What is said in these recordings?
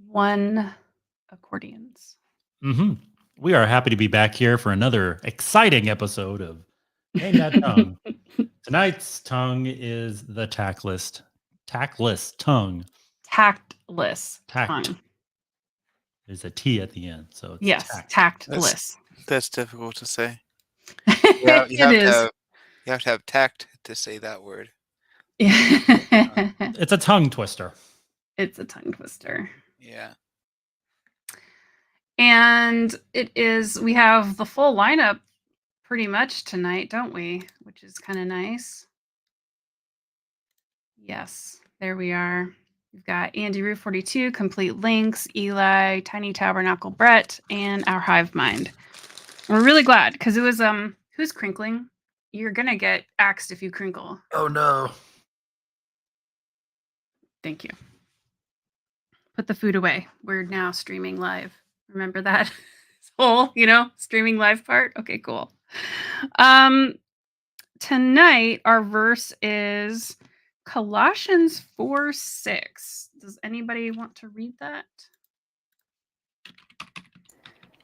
1 accordions. hmm We are happy to be back here for another exciting episode of Name That Tongue. Tonight's tongue is the tactless tongue. Tactless Tact. tongue. There's a T at the end, so it's Yes, tact. tactless. That's difficult to say. It is. You have to have tact to say that word. It's a tongue twister. It's a tongue twister. Yeah. And we have the full lineup pretty much tonight, don't we? Which is kind of nice. Yes, there we are. We've got Andiroo 42, Complete Links, Eli, Tiny Tabernacle Brett, and our Hive Mind. We're really glad because it was who's crinkling? You're gonna get axed if you crinkle. Oh no. Thank you. Put the food away. We're now streaming live. Remember that whole, streaming live part? Okay, cool. Tonight our verse is Colossians 4:6. Does anybody want to read that?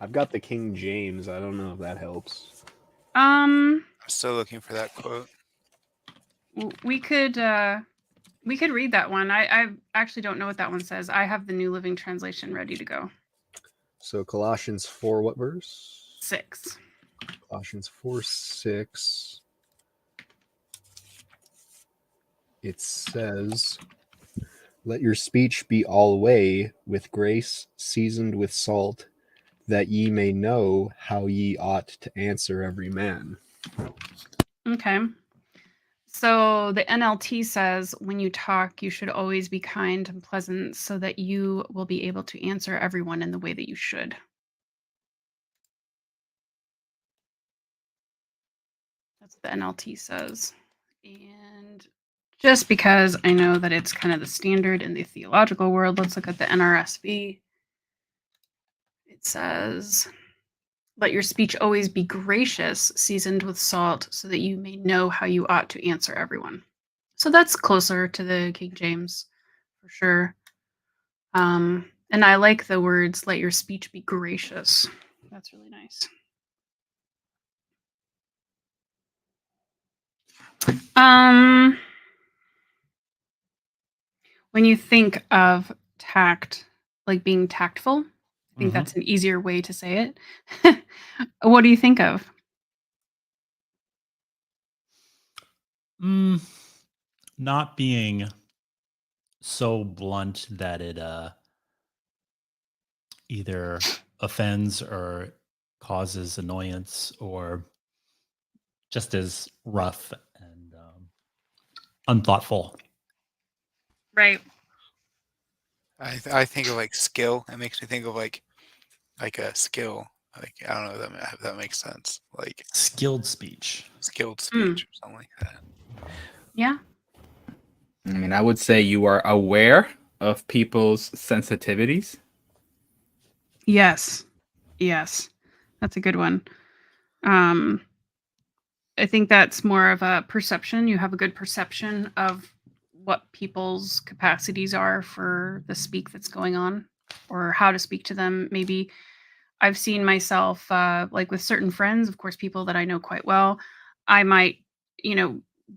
I've got the King James. I don't know if that helps. I'm still looking for that quote. We could read that one. I actually don't know what that one says. I have the New Living Translation ready to go. So Colossians 4, what verse? 6. Colossians 4:6. It says, "Let your speech be alway with grace, seasoned with salt, that ye may know how ye ought to answer every man." Okay. So the NLT says, when you talk, you should always be kind and pleasant so that you will be able to answer everyone in the way that you should. That's what the NLT says. And just because I know that it's kind of the standard in the theological world, let's look at the NRSV. It says, let your speech always be gracious, seasoned with salt, so that you may know how you ought to answer everyone. So that's closer to the King James, for sure. And I like the words, let your speech be gracious. That's really nice. When you think of tact, like being tactful, I think that's an easier way to say it. What do you think of? Not being so blunt that it either offends or causes annoyance, or just as rough and unthoughtful. Right. I think of like skill. It makes me think of like a skill. Like I don't know if that makes sense. Like skilled speech or something like that. Yeah. I mean, I would say you are aware of people's sensitivities. Yes. That's a good one. I think that's more of a perception. You have a good perception of what people's capacities are for the speak that's going on, or how to speak to them. Maybe I've seen myself, like with certain friends, of course, people that I know quite well, I might,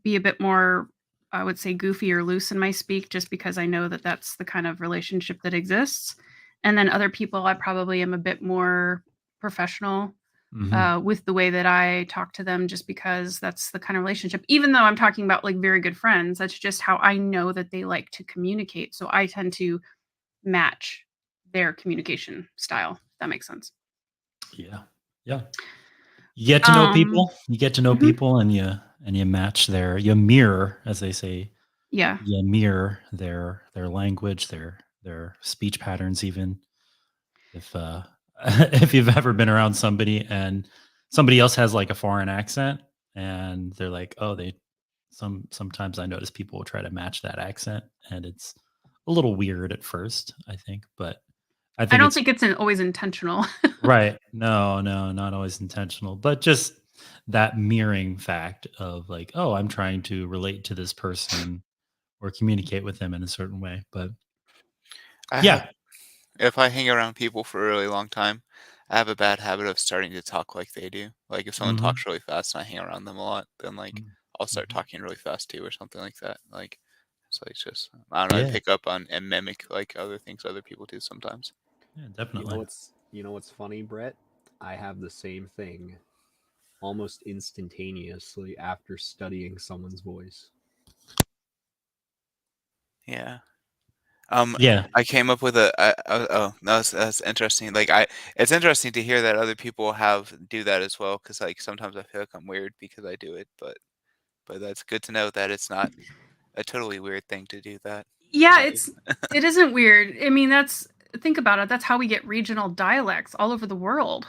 be a bit more, I would say, goofy or loose in my speak, just because I know that that's the kind of relationship that exists. And then other people, I probably am a bit more professional with the way that I talk to them, just because that's the kind of relationship. Even though I'm talking about like very good friends, that's just how I know that they like to communicate. So I tend to match their communication style. If that makes sense. Yeah. You get to know people. You get to know people, and you match you mirror, as they say. Yeah. You mirror their language, their speech patterns. Even if you've ever been around somebody and somebody else has like a foreign accent, and they're like, oh, sometimes I notice people will try to match that accent, and it's a little weird at first, I think, but I don't think it's always intentional. Right. No, not always intentional, but just that mirroring fact of like, oh, I'm trying to relate to this person or communicate with them in a certain way. But I if I hang around people for a really long time, I have a bad habit of starting to talk like they do. Like if someone Mhm. talks really fast and I hang around them a lot, then like Mm. I'll start Mhm. talking really fast too, or something like that. Like it's like just I don't know. I Yeah, pick up on and mimic like other things other people do sometimes. yeah, You definitely. know what's funny, Brett? I have the same thing almost instantaneously after studying someone's voice. Yeah. Yeah, I came up with oh, no, that's interesting. Like it's interesting to hear that other people do that as well. Because like sometimes I feel like I'm weird because I do it, but that's good to know that it's not a totally weird thing to do that. Yeah, Right. it isn't weird. I mean, think about it. That's how we get regional dialects all over the world.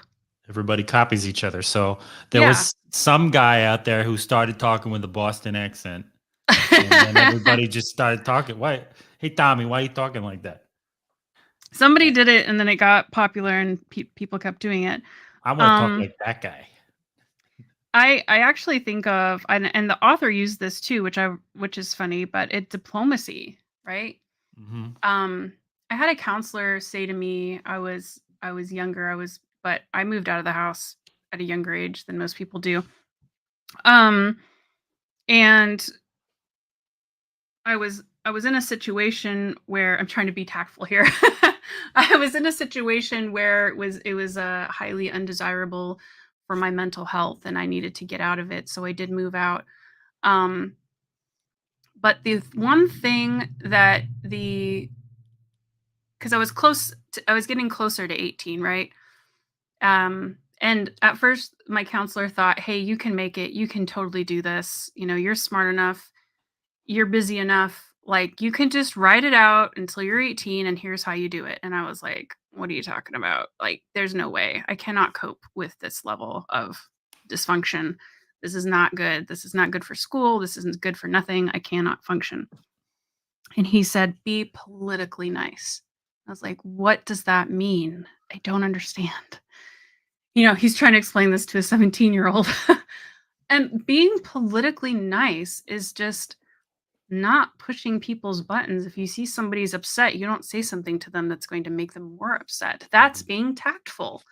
everybody copies each other. So there Yeah. was some guy out there who started talking with a Boston accent, and then everybody just started talking. Why? Hey, Tommy, why are you talking like that? Somebody did it, and then it got popular, and people kept doing it. I want to talk Um, like that guy. I actually think of, and the author used this too, which is funny, but it's diplomacy, right? Hmm. Um, I had a counselor say to me, I was younger, but I moved out of the house at a younger age than most people do. Um, and I was in a situation where I'm trying to be tactful here. I was in a situation where it was highly undesirable for my mental health, and I needed to get out of it. So I did move out. Um, but the one thing that because I was getting closer to 18, right? And at first, my counselor thought, "Hey, you can make it. You can totally do this. You know, you're smart enough. You're busy enough. Like, you can just write it out until you're 18, and here's how you do it." And I was like, "What are you talking about? Like, there's no way. I cannot cope with this level of dysfunction. This is not good. This is not good for school. This isn't good for nothing. I cannot function." And he said, "Be politically nice." I was like, "What does that mean? I don't understand." He's trying to explain this to a 17-year-old. And being politically nice is just not pushing people's buttons. If you see somebody's upset, you don't say something to them that's going to make them more upset. That's being tactful,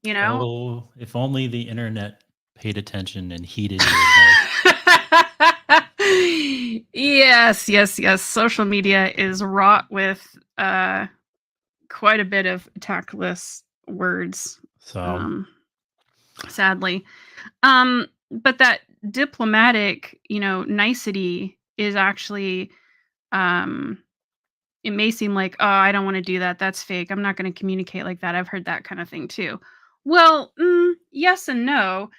you know? Oh, if only the internet paid attention and heeded your advice. Yes, yes, yes. Social media is wrought with quite a bit of tactless words, So um, sadly. But that diplomatic, nicety is actually, um, it may seem like, oh, I don't want to do that. That's fake. I'm not going to communicate like that. I've heard that kind of thing too. Well, yes and no.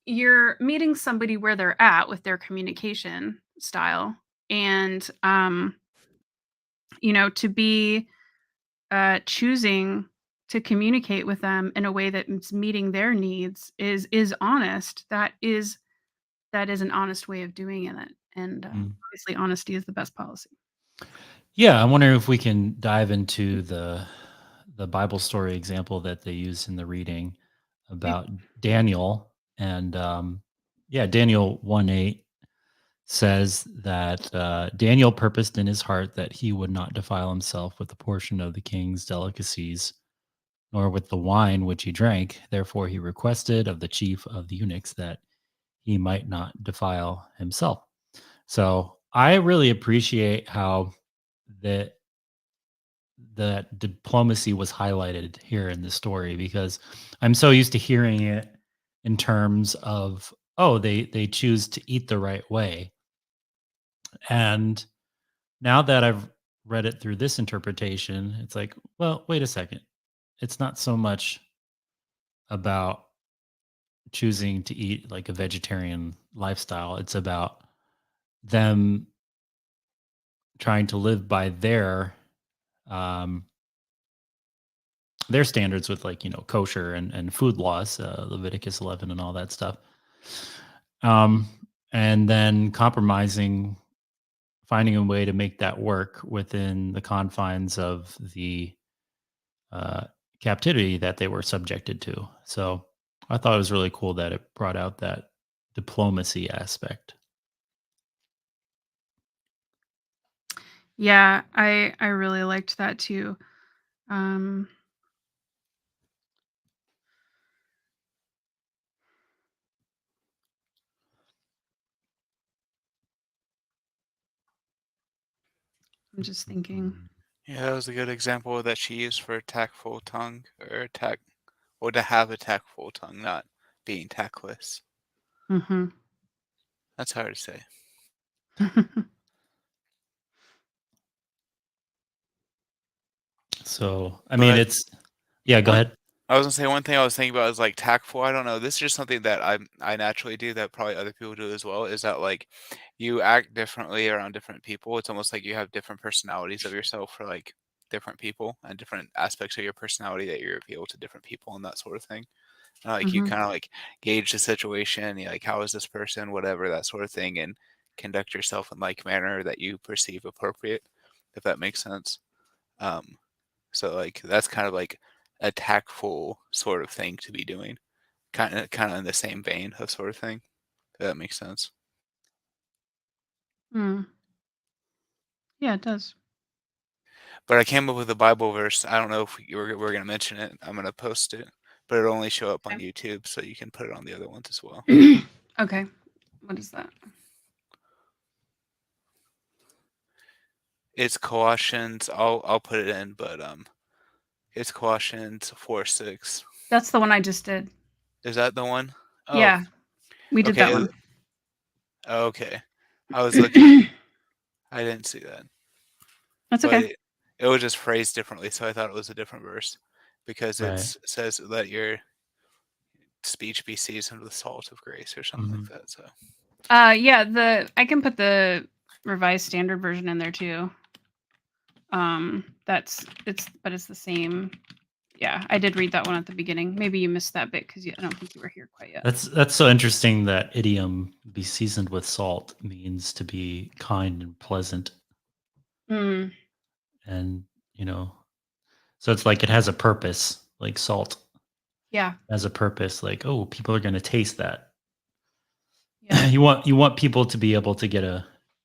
You're meeting somebody where they're at with their communication style. And, to be choosing to communicate with them in a way that is meeting their needs is honest. That is an honest way of doing it, and, mm. obviously, honesty is the best policy. Yeah, I wonder if we can dive into the Bible story example that they use in the reading Yeah. about Daniel. And yeah, Daniel 1:8 says that Daniel purposed in his heart that he would not defile himself with a portion of the king's delicacies, nor with the wine which he drank. Therefore, he requested of the chief of the eunuchs that he might not defile himself. So I really appreciate how that that diplomacy was highlighted here in the story, because I'm so used to hearing it in terms of, oh, they choose to eat the right way. And now that I've read it through this interpretation, it's like, well, wait a second. It's not so much about choosing to eat like a vegetarian lifestyle. It's about them trying to live by um their standards with, like, kosher and food laws, Leviticus 11 and all that stuff. Um and then compromising, finding a way to make that work within the confines of the uh captivity that they were subjected to. So I thought it was really cool that it brought out that diplomacy aspect. Yeah, I really liked that too. Um, I'm just thinking. Yeah, that was a good example that she used for a tactful tongue, or or to have a tactful tongue, not being tactless. Hmm. That's hard to say. So I mean, But it's yeah. Go one, ahead. I was gonna say one thing I was thinking about is like tactful. I don't know. This is just something that I naturally do that probably other people do as well. Is that like you act differently around different people? It's almost like you have different personalities of yourself for like different people and different aspects of your personality that you reveal to different people and that sort of thing. Like you Hmm. kind of like gauge the situation, like how is this person, whatever that sort of thing, and conduct yourself in like manner that you perceive appropriate, if that makes sense. Um, so like that's kind of like a tactful sort of thing to be doing, kind of in the same vein of sort of thing. If that makes sense. Mm. Yeah, it does. But I came up with a Bible verse. I don't know if we're gonna mention it. I'm gonna post it, but it'll only show up on Okay. YouTube, so you can put it on the other ones as well. Okay. What is that? It's Colossians. I'll put it in, but it's Colossians 4:6. That's the one I just did. Is that the one? Oh, Yeah, we did that okay. one. Okay. I was looking. I didn't see that, That's but okay. it was just phrased differently, so I thought it was a different verse because it Right. says let your speech be seasoned with salt of grace or something like that. So Yeah, I can put the revised standard version in there too. But it's the same. Yeah, I did read that one at the beginning. Maybe you missed that bit because I don't think you were here quite yet. That's so interesting that idiom "be seasoned with salt" means to be kind and pleasant, Mm, and you know, so it's like it has a purpose. Like salt yeah, has a purpose. Like, oh, people are going to taste that. yeah. You want people to be able to get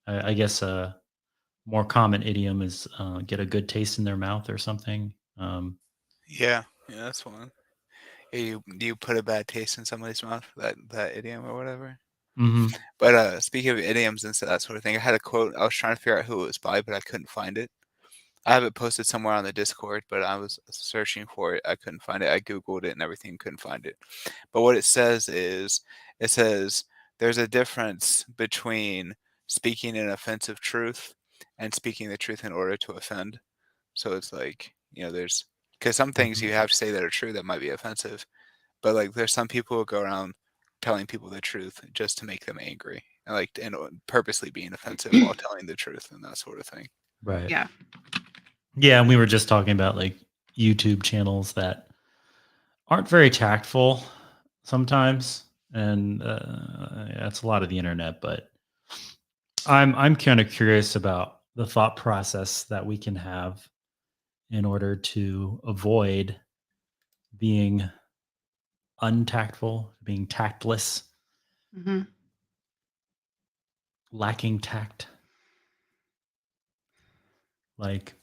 I guess a more common idiom is get a good taste in their mouth or something. yeah, that's one. You put a bad taste in somebody's mouth, that idiom or whatever. Mhm. But speaking of idioms and that sort of thing, I had a quote. I was trying to figure out who it was by, but I couldn't find it. I have it posted somewhere on the Discord, but I was searching for it. I couldn't find it. I Googled it and everything, couldn't find it. But what it says is, it says there's a difference between speaking an offensive truth and speaking the truth in order to offend. So it's like, there's, because some things Mhm. you have to say that are true that might be offensive, but like there's some people who go around telling people the truth just to make them angry and purposely being offensive while telling the truth and that sort of thing. Right. Yeah. Yeah, and we were just talking about like YouTube channels that aren't very tactful sometimes, and yeah, it's a lot of the internet. But I'm kind of curious about the thought process that we can have in order to avoid being untactful, being tactless, Hmm. lacking tact. Like,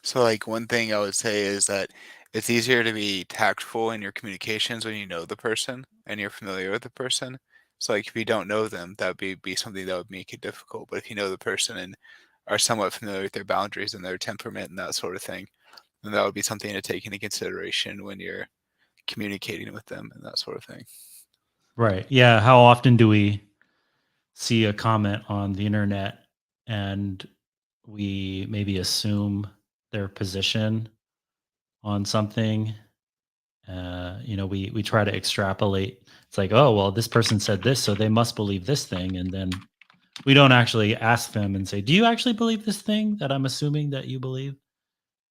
So, like, one thing I would say is that it's easier to be tactful in your communications when you know the person and you're familiar with the person. So, like, if you don't know them, that would be something that would make it difficult. But if you know the person and are somewhat familiar with their boundaries and their temperament and that sort of thing, then that would be something to take into consideration when you're communicating with them and that sort of thing. right? Yeah. How often do we see a comment on the internet and we maybe assume their position on something? We try to extrapolate. It's like, oh well, this person said this, so they must believe this thing, and then we don't actually ask them and say, do you actually believe this thing that I'm assuming that you believe?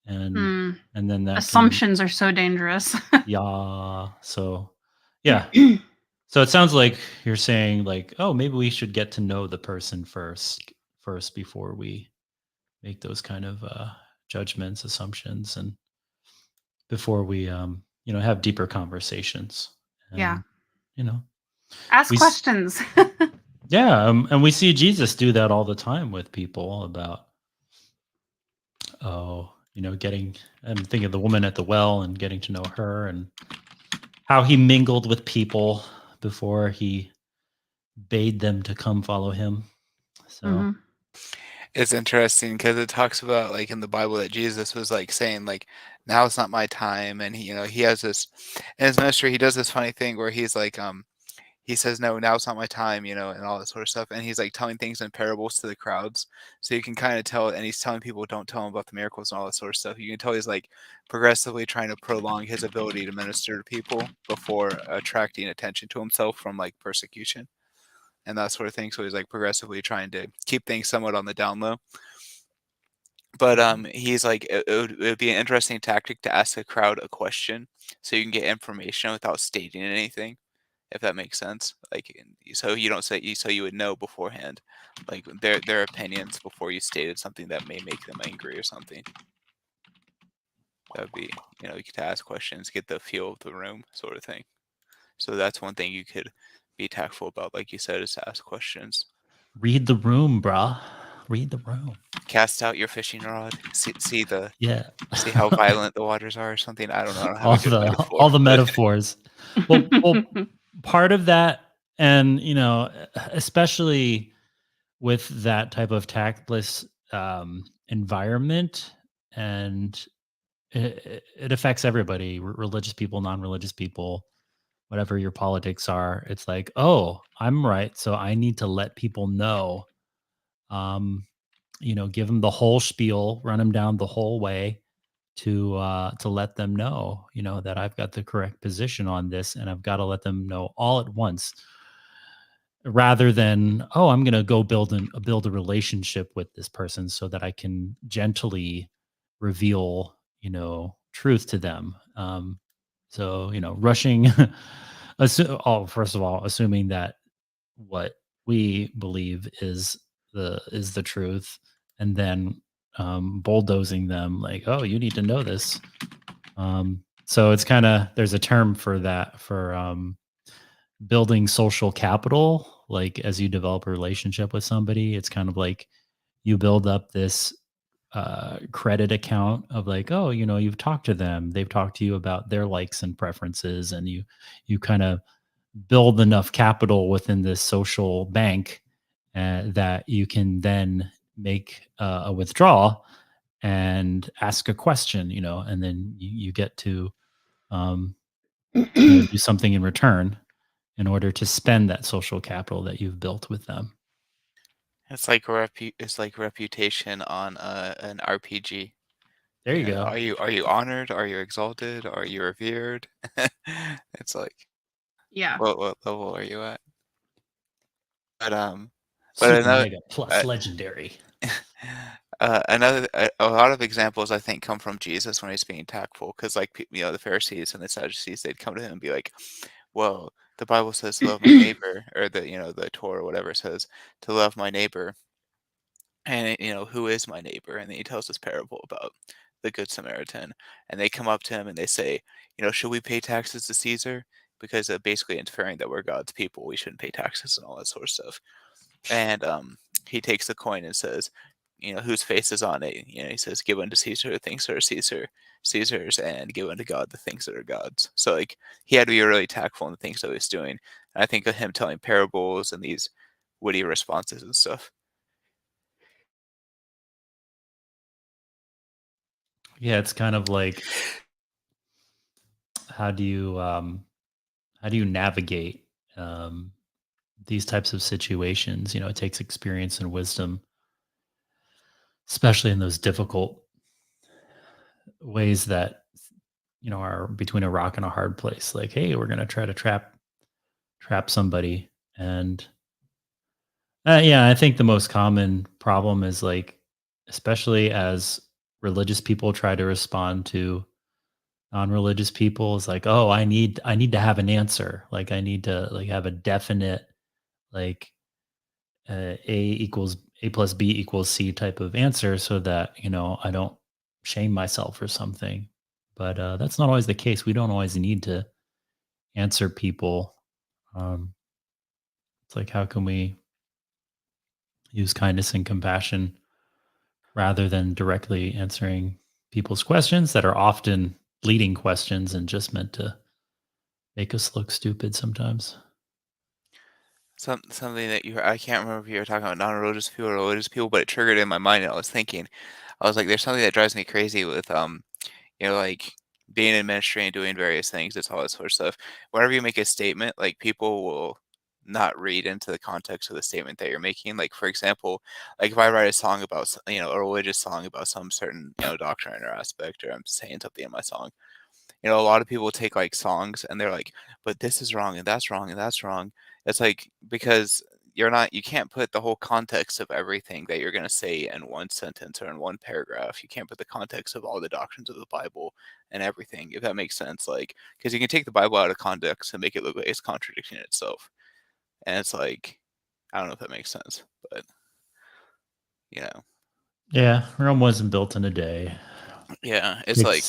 And Mm. and then that can, Assumptions are so dangerous. yeah. So yeah. So it sounds like you're saying like, oh, maybe we should get to know the person first before we make those kind of judgments, assumptions, and before we have deeper conversations. Yeah. And you know, Ask we s- questions. yeah, and we see Jesus do that all the time with people about, oh, getting, I'm thinking of the woman at the well and getting to know her and how he mingled with people before he bade them to come follow him. So Mhm. It's interesting because it talks about like in the Bible that Jesus was like saying like now is not my time, and he has this in his ministry. He does this funny thing where he's like he says no, now's not my time, and all that sort of stuff, and he's like telling things in parables to the crowds, so you can kind of tell, and he's telling people don't tell him about the miracles and all that sort of stuff. You can tell he's like progressively trying to prolong his ability to minister to people before attracting attention to himself from like persecution and that sort of thing. So he's like progressively trying to keep things somewhat on the down low. But he's like, it would be an interesting tactic to ask a crowd a question so you can get information without stating anything, if that makes sense. Like, so you don't say, so you would know beforehand, like their opinions before you stated something that may make them angry or something. That would be, you could ask questions, get the feel of the room, sort of thing. So that's one thing you could be tactful about, like you said, is to ask questions. read the room, brah. Read the room. Cast out your fishing rod. See Yeah. how violent the waters are, or something. I don't know. I don't have all a good the metaphor. all the but- metaphors. Well, part of that, and especially with that type of tactless environment, and it affects everybody, religious people, non-religious people, whatever your politics are. It's like, oh, I'm right, so I need to let people know, give them the whole spiel, run them down the whole way to let them know, that I've got the correct position on this, and I've got to let them know all at once, rather than, oh, I'm going to go build a relationship with this person so that I can gently reveal, truth to them. So, rushing, first of all, assuming that what we believe is the truth, and then bulldozing them like, oh, you need to know this. So it's kind of, there's a term for that, for building social capital. Like, as you develop a relationship with somebody, it's kind of like you build up this credit account of like, oh, you've talked to them, they've talked to you about their likes and preferences, and you kind of build enough capital within this social bank that you can then make a withdrawal and ask a question, and then you get to um, do something in return in order to spend that social capital that you've built with them. It's like it's like reputation on an RPG. There you go. Are you honored? Are you exalted? Are you revered? It's like, Yeah. what level are you at? But Super another mega plus legendary. a lot of examples I think come from Jesus when he's being tactful, because like the Pharisees and the Sadducees, they'd come to him and be like, well, the Bible says to love my neighbor, or the Torah or whatever says to love my neighbor, and who is my neighbor? And then he tells this parable about the Good Samaritan, and they come up to him and they say, should we pay taxes to Caesar? Because basically inferring that we're God's people, we shouldn't pay taxes and all that sort of stuff. And he takes the coin and says, whose face is on it? He says, give unto Caesar the things that are Caesar's, and give unto God the things that are God's. So like he had to be really tactful in the things that he was doing. And I think of him telling parables and these witty responses and stuff. Yeah, it's kind of like, how do you navigate these types of situations? It takes experience and wisdom, especially in those difficult ways that are between a rock and a hard place. Like, hey, we're going to try to trap somebody. And yeah, I think the most common problem is, like, especially as religious people try to respond to non-religious people, is like, oh, I need to have an answer. Like, I need to, like, have a definite, like, A plus B equals C type of answer, so that I don't shame myself or something. But that's not always the case. We don't always need to answer people. It's like, how can we use kindness and compassion rather than directly answering people's questions that are often leading questions and just meant to make us look stupid sometimes. Something that I can't remember if you were talking about non-religious people or religious people, but it triggered in my mind. And I was thinking, I was like, there's something that drives me crazy with like being in ministry and doing various things. It's all that sort of stuff. Whenever you make a statement, like people will not read into the context of the statement that you're making. Like for example, like if I write a song about a religious song about some certain doctrine or aspect, or I'm saying something in my song, a lot of people take like songs and they're like, but this is wrong and that's wrong and that's wrong. It's like because you can't put the whole context of everything that you're going to say in one sentence or in one paragraph. You can't put the context of all the doctrines of the Bible and everything, if that makes sense. Like, because you can take the Bible out of context and make it look like it's contradicting itself. And it's like, I don't know if that makes sense, but Yeah, Rome wasn't built in a day. yeah, it's like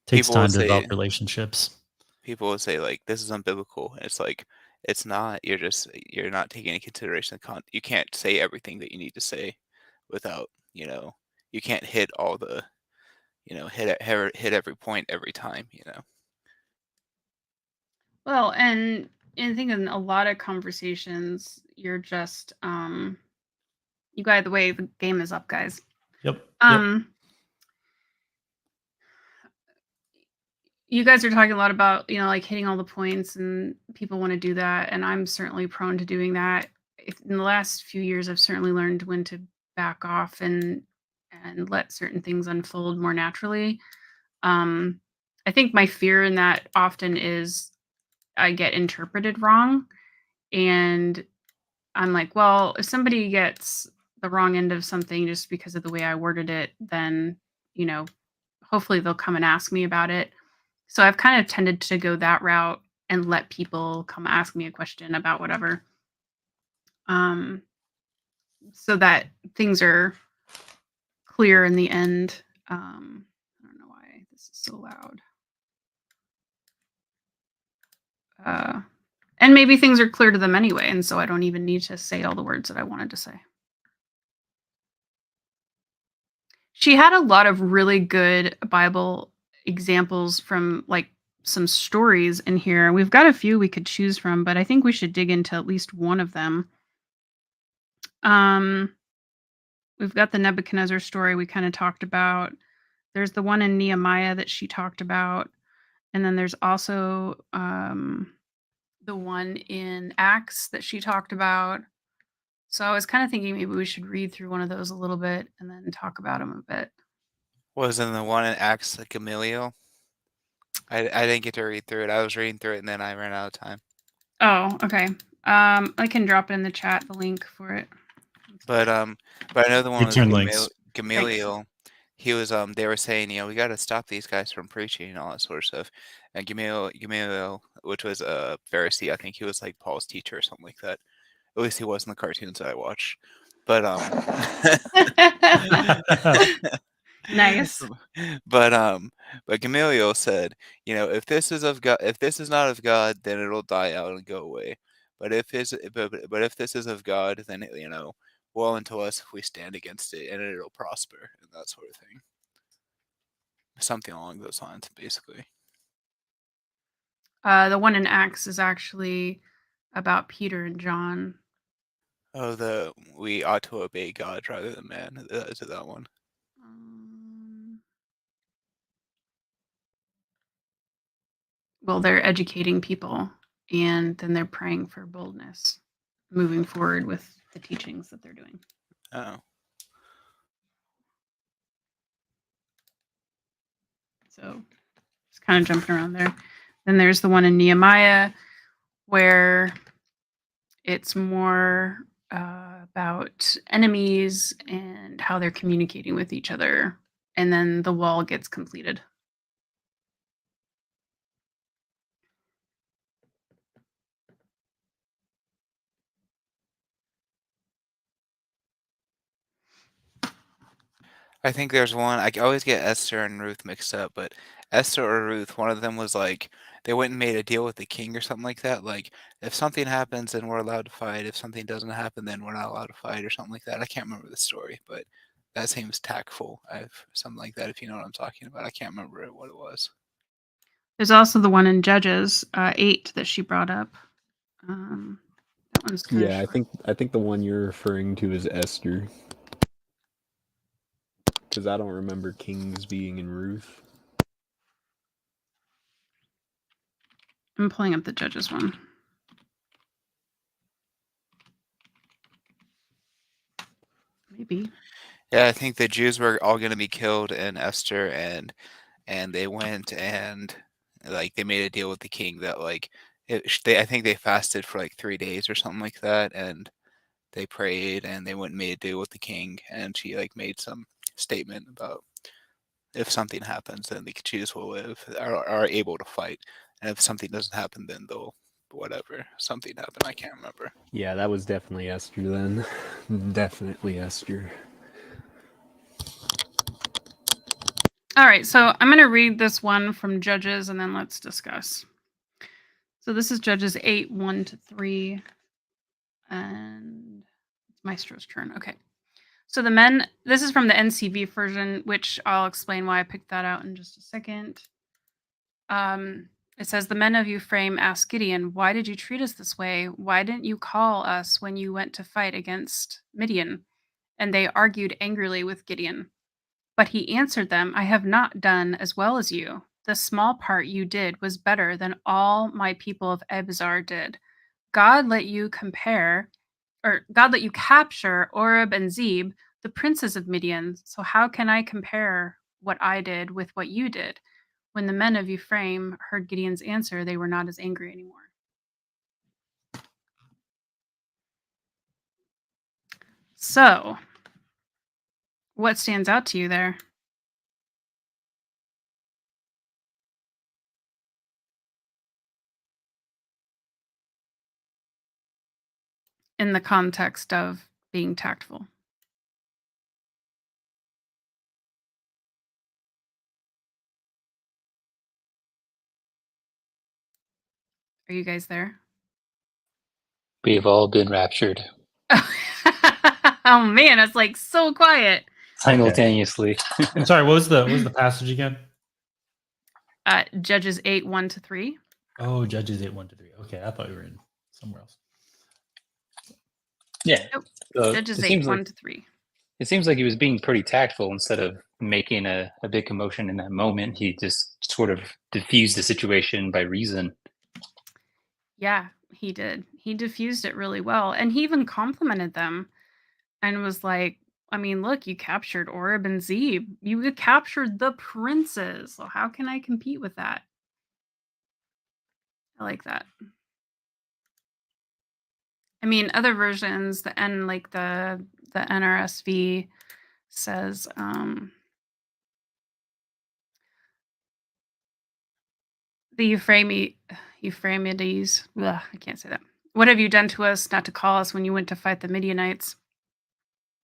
Takes people will time to say, develop relationships. like, this is unbiblical. And it's like, it's not. You're not taking into consideration you can't say everything that you need to say without, you can't hit all the, hit every point every time. Well, and I think in a lot of conversations, you're just you by the way, the game is up, guys. Yep. You guys are talking a lot about, like hitting all the points, and people want to do that, and I'm certainly prone to doing that. In the last few years, I've certainly learned when to back off and let certain things unfold more naturally. I think my fear in that often is I get interpreted wrong, and I'm like, well, if somebody gets the wrong end of something just because of the way I worded it, then, hopefully they'll come and ask me about it. So I've kind of tended to go that route and let people come ask me a question about whatever. So that things are clear in the end. I don't know why this is so loud. And maybe things are clear to them anyway, and so I don't even need to say all the words that I wanted to say. She had a lot of really good Bible examples from like some stories in here. We've got a few we could choose from, but I think we should dig into at least one of them. We've got the Nebuchadnezzar story we kind of talked about. There's the one in Nehemiah that she talked about. And then there's also the one in Acts that she talked about. So I was kind of thinking maybe we should read through one of those a little bit and then talk about them a bit. Was in the one in Acts like Gamaliel? I didn't get to read through it. I was reading through it and then I ran out of time. Oh, okay. I can drop in the chat the link for it. But I know the one with Return links. Gamaliel. He was they were saying, we got to stop these guys from preaching and all that sort of stuff. And Gamaliel, which was a Pharisee, I think he was like Paul's teacher or something like that. At least he was in the cartoons that I watched. But Nice. but Gamaliel said, if this is of God, if this is not of God, then it'll die out and go away. But if this is of God, then woe unto us if we stand against it, and it'll prosper, and that sort of thing. Something along those lines, basically. The one in Acts is actually about Peter and John. Oh, we ought to obey God rather than man. Is it that one? Well, they're educating people, and then they're praying for boldness moving forward with the teachings that they're doing. Oh. So just kind of jumping around there. Then there's the one in Nehemiah where it's more about enemies and how they're communicating with each other. And then the wall gets completed. I think there's one. I always get Esther and Ruth mixed up, but Esther or Ruth, one of them was like they went and made a deal with the king or something like that. Like if something happens, then we're allowed to fight. If something doesn't happen, then we're not allowed to fight or something like that. I can't remember the story, but that seems tactful. Something like that. If you know what I'm talking about, I can't remember what it was. There's also the one in Judges 8 that she brought up. That one's kind of Yeah, short. I think the one you're referring to is Esther. Because I don't remember kings being in Ruth. I'm pulling up the Judges one. Maybe. Yeah, I think the Jews were all going to be killed in Esther, and they went and like they made a deal with the king that like I think they fasted for like 3 days or something like that, and they prayed and they went and made a deal with the king, and she like made some statement about if something happens, then the Jews will live, are able to fight, and if something doesn't happen, then they'll whatever something happened. I can't remember. Yeah, that was definitely Esther then. Definitely Esther. All right, so I'm going to read this one from Judges and then let's discuss. So this is Judges 8, 1-3. And it's Maestro's turn. Okay. So the men, this is from the NCV version, which I'll explain why I picked that out in just a second. It says, the men of Ephraim asked Gideon, why did you treat us this way? Why didn't you call us when you went to fight against Midian? And they argued angrily with Gideon. But he answered them, I have not done as well as you. The small part you did was better than all my people of Ebzar did. God let you capture Oreb and Zeb, the princes of Midian. So how can I compare what I did with what you did? When the men of Ephraim heard Gideon's answer, they were not as angry anymore. So, what stands out to you there? In the context of being tactful. Are you guys there? We've all been raptured Oh man, it's like so quiet. simultaneously. I'm sorry, what was the passage again? Judges 8, 1-3. Oh, Judges 8, 1-3. Okay, I thought you were in somewhere else. Yeah. Nope. So Judges it 8, seems 1-3. It seems like he was being pretty tactful instead of making a big commotion in that moment. He just sort of diffused the situation by reason. Yeah, he did. He diffused it really well. And he even complimented them and was like, I mean, look, you captured Oreb and Zeb. You captured the princes. So how can I compete with that? I like that. I mean, other versions, the NRSV says, the Euphraimides, I can't say that. What have you done to us not to call us when you went to fight the Midianites?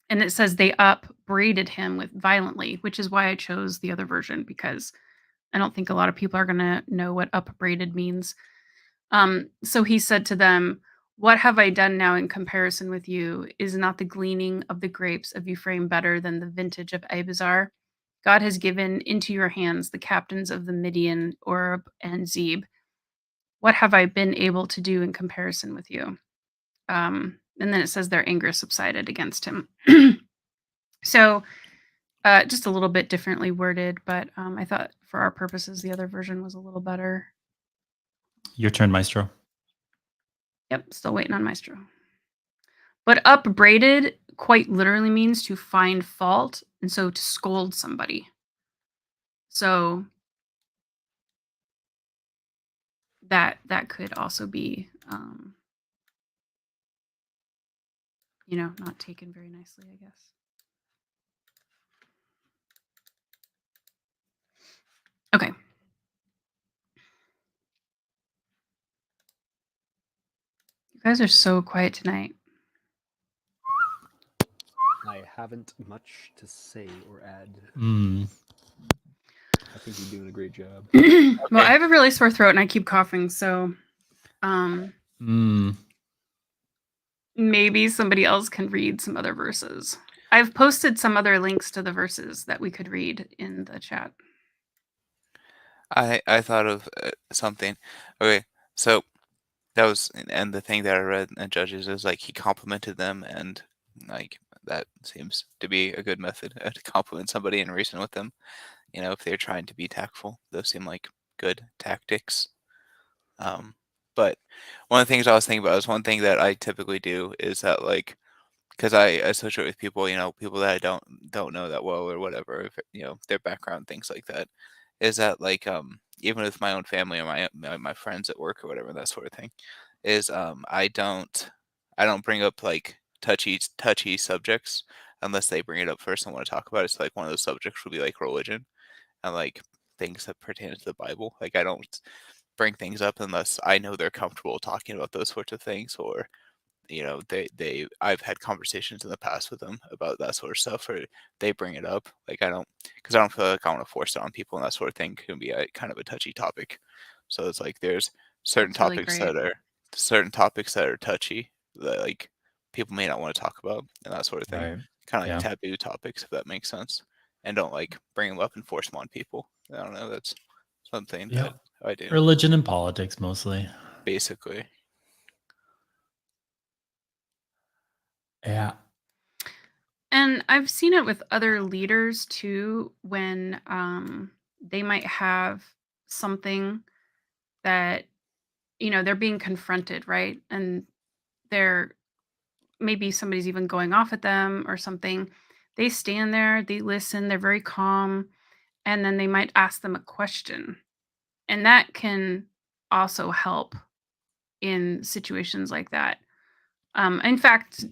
And it says they upbraided him with violently, which is why I chose the other version, because I don't think a lot of people are going to know what upbraided means. So he said to them, what have I done now in comparison with you? Is not the gleaning of the grapes of Ephraim better than the vintage of Abizar? God has given into your hands the captains of the Midian, Oreb, and Zeb. What have I been able to do in comparison with you? And then it says their anger subsided against him. So just a little bit differently worded, but I thought for our purposes, the other version was a little better. Your turn, Maestro. Yep, still waiting on Maestro. But upbraided quite literally means to find fault, and so to scold somebody. So that could also be, not taken very nicely, I guess. Okay. You guys are so quiet tonight. I haven't much to say or add. Mm. I think you're doing a great job. Well, I have a really sore throat and I keep coughing, so maybe somebody else can read some other verses. I've posted some other links to the verses that we could read in the chat. I thought of something. Okay, so that was, and the thing that I read in Judges is like he complimented them, and like that seems to be a good method to compliment somebody and reason with them. You know, if they're trying to be tactful, those seem like good tactics. But one of the things I was thinking about is one thing that I typically do is that like because I associate with people, you know, people that I don't know that well or whatever, if, you know, their background, things like that, is that like even with my own family or my friends at work or whatever, that sort of thing, is I don't bring up like touchy subjects unless they bring it up first and want to talk about it. So like one of those subjects would be like religion and like things that pertain to the Bible. Like I don't bring things up unless I know they're comfortable talking about those sorts of things, or you know I've had conversations in the past with them about that sort of stuff, or they bring it up. Like I don't, because I don't feel like I want to force it on people, and that sort of thing can be a kind of a touchy topic. So it's like there's certain That's really topics great. that are touchy that like people may not want to talk about and that sort of thing. Right. Kind of like Yeah. taboo topics, if that makes sense. And don't like bring them up and force them on people. I don't know. That's something Yeah. that I do Religion and politics mostly. basically. Yeah. And I've seen it with other leaders too, when they might have something that, they're being confronted, right? And they're maybe somebody's even going off at them or something. They stand there, they listen, they're very calm, and then they might ask them a question. And that can also help in situations like that. In fact,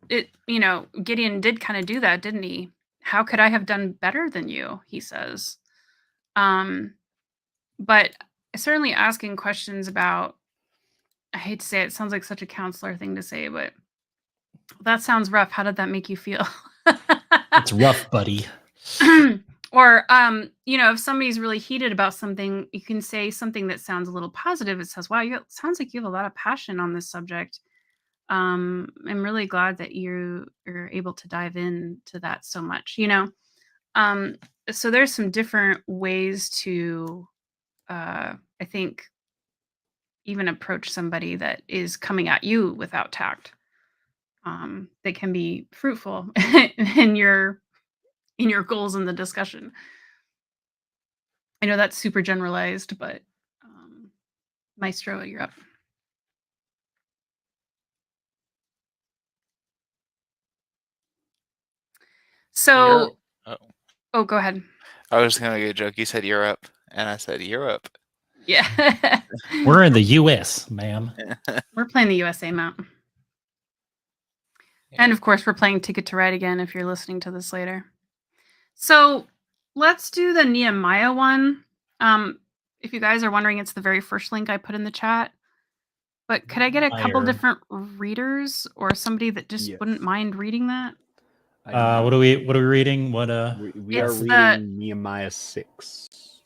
Gideon did kind of do that, didn't he? How could I have done better than you? He says. But certainly asking questions about, I hate to say it, sounds like such a counselor thing to say, but that sounds rough. How did that make you feel? It's rough, buddy. Or, if somebody's really heated about something, you can say something that sounds a little positive. It says, wow, sounds like you have a lot of passion on this subject. I'm really glad that you're able to dive into that so much, so there's some different ways to, I think, even approach somebody that is coming at you without tact. That can be fruitful in your goals in the discussion. I know that's super generalized, but Maestro, you're up. So, Oh, go ahead. I was gonna make a joke. You said Europe, and I said Europe. Yeah. We're in the U.S., ma'am. We're playing the USA map. And of course, we're playing Ticket to Ride again if you're listening to this later. So let's do the Nehemiah one. If you guys are wondering, it's the very first link I put in the chat. But could I get a couple Fire. different readers or somebody that just Yes. wouldn't mind reading that? What are we reading? What We are It's reading Nehemiah 6.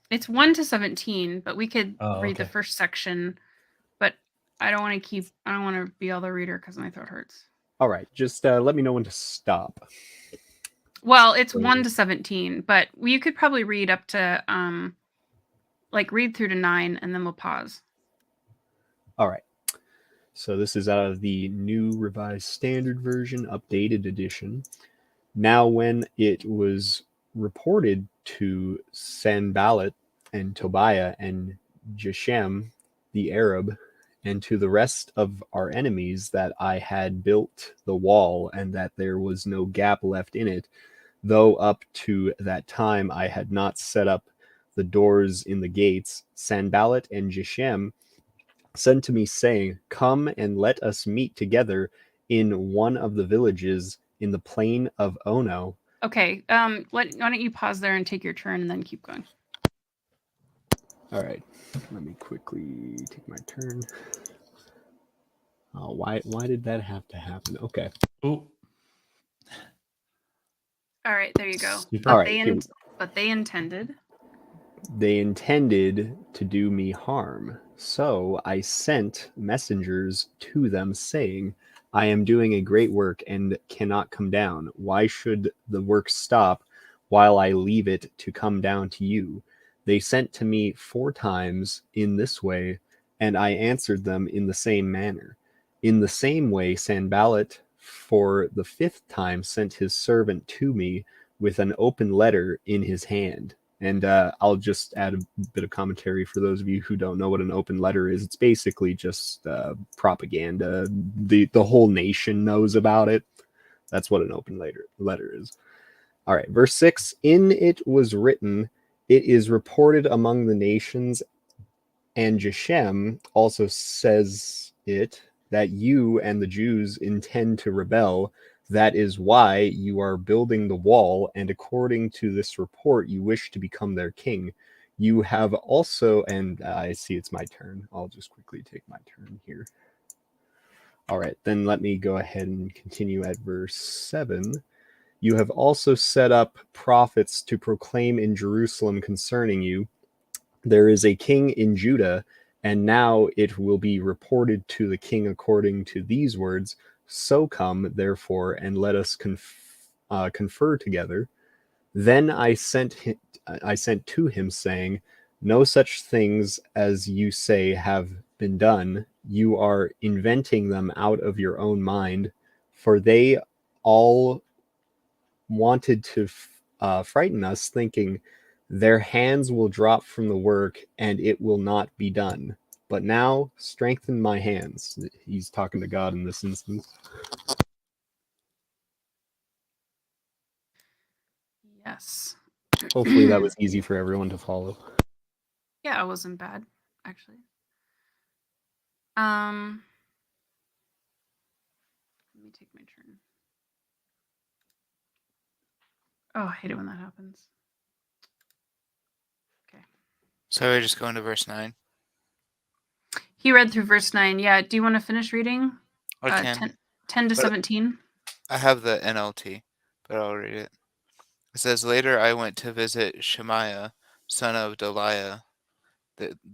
It's 1 to 17, but we could read the okay. first section. But I don't want to be all the reader because my throat hurts. All right, just let me know when to stop. Well, it's 1 to 17, but you could probably read up to read through to 9, and then we'll pause. All right. So this is out of the New Revised Standard Version, Updated Edition. Now when it was reported to Sanballat and Tobiah and Geshem the Arab, and to the rest of our enemies that I had built the wall, and that there was no gap left in it, though up to that time I had not set up the doors in the gates, Sanballat and Geshem sent to me, saying, come and let us meet together in one of the villages in the plain of Ono. Okay, why don't you pause there and take your turn and then keep going. All right, let me quickly take my turn. Oh, why did that have to happen? Okay. Ooh. All right, there you go. Super. All right, But they intended. They intended to do me harm. So I sent messengers to them, saying, I am doing a great work and cannot come down. Why should the work stop while I leave it to come down to you? They sent to me 4 times in this way, and I answered them in the same manner. In the same way, Sanballat, for the 5th time, sent his servant to me with an open letter in his hand. And I'll just add a bit of commentary for those of you who don't know what an open letter is. It's basically just propaganda. The whole nation knows about it. That's what an open letter is. All right, verse 6. In it was written, it is reported among the nations, and Geshem also says it, that you and the Jews intend to rebel. That is why you are building the wall, and according to this report, you wish to become their king. You have also, and I see it's my turn. I'll just quickly take my turn here. All right, then let me go ahead and continue at verse 7. You have also set up prophets to proclaim in Jerusalem concerning you. There is a king in Judah, and now it will be reported to the king according to these words. So come, therefore, and let us confer together. Then I sent to him, saying, no such things as you say have been done. You are inventing them out of your own mind, for they all wanted to frighten us, thinking, their hands will drop from the work and it will not be done. But now strengthen my hands. He's talking to God in this instance. Yes. Hopefully that was easy for everyone to follow. Yeah, it wasn't bad, actually. Let me take my turn. Oh, I hate it when that happens. Okay. So we're just going to verse 9. He read through verse 9. Yeah. Do you want to finish reading? I can. 10 to But- 17. I have the NLT, but I'll read it. It says, later I went to visit Shemaiah, son of Deliah,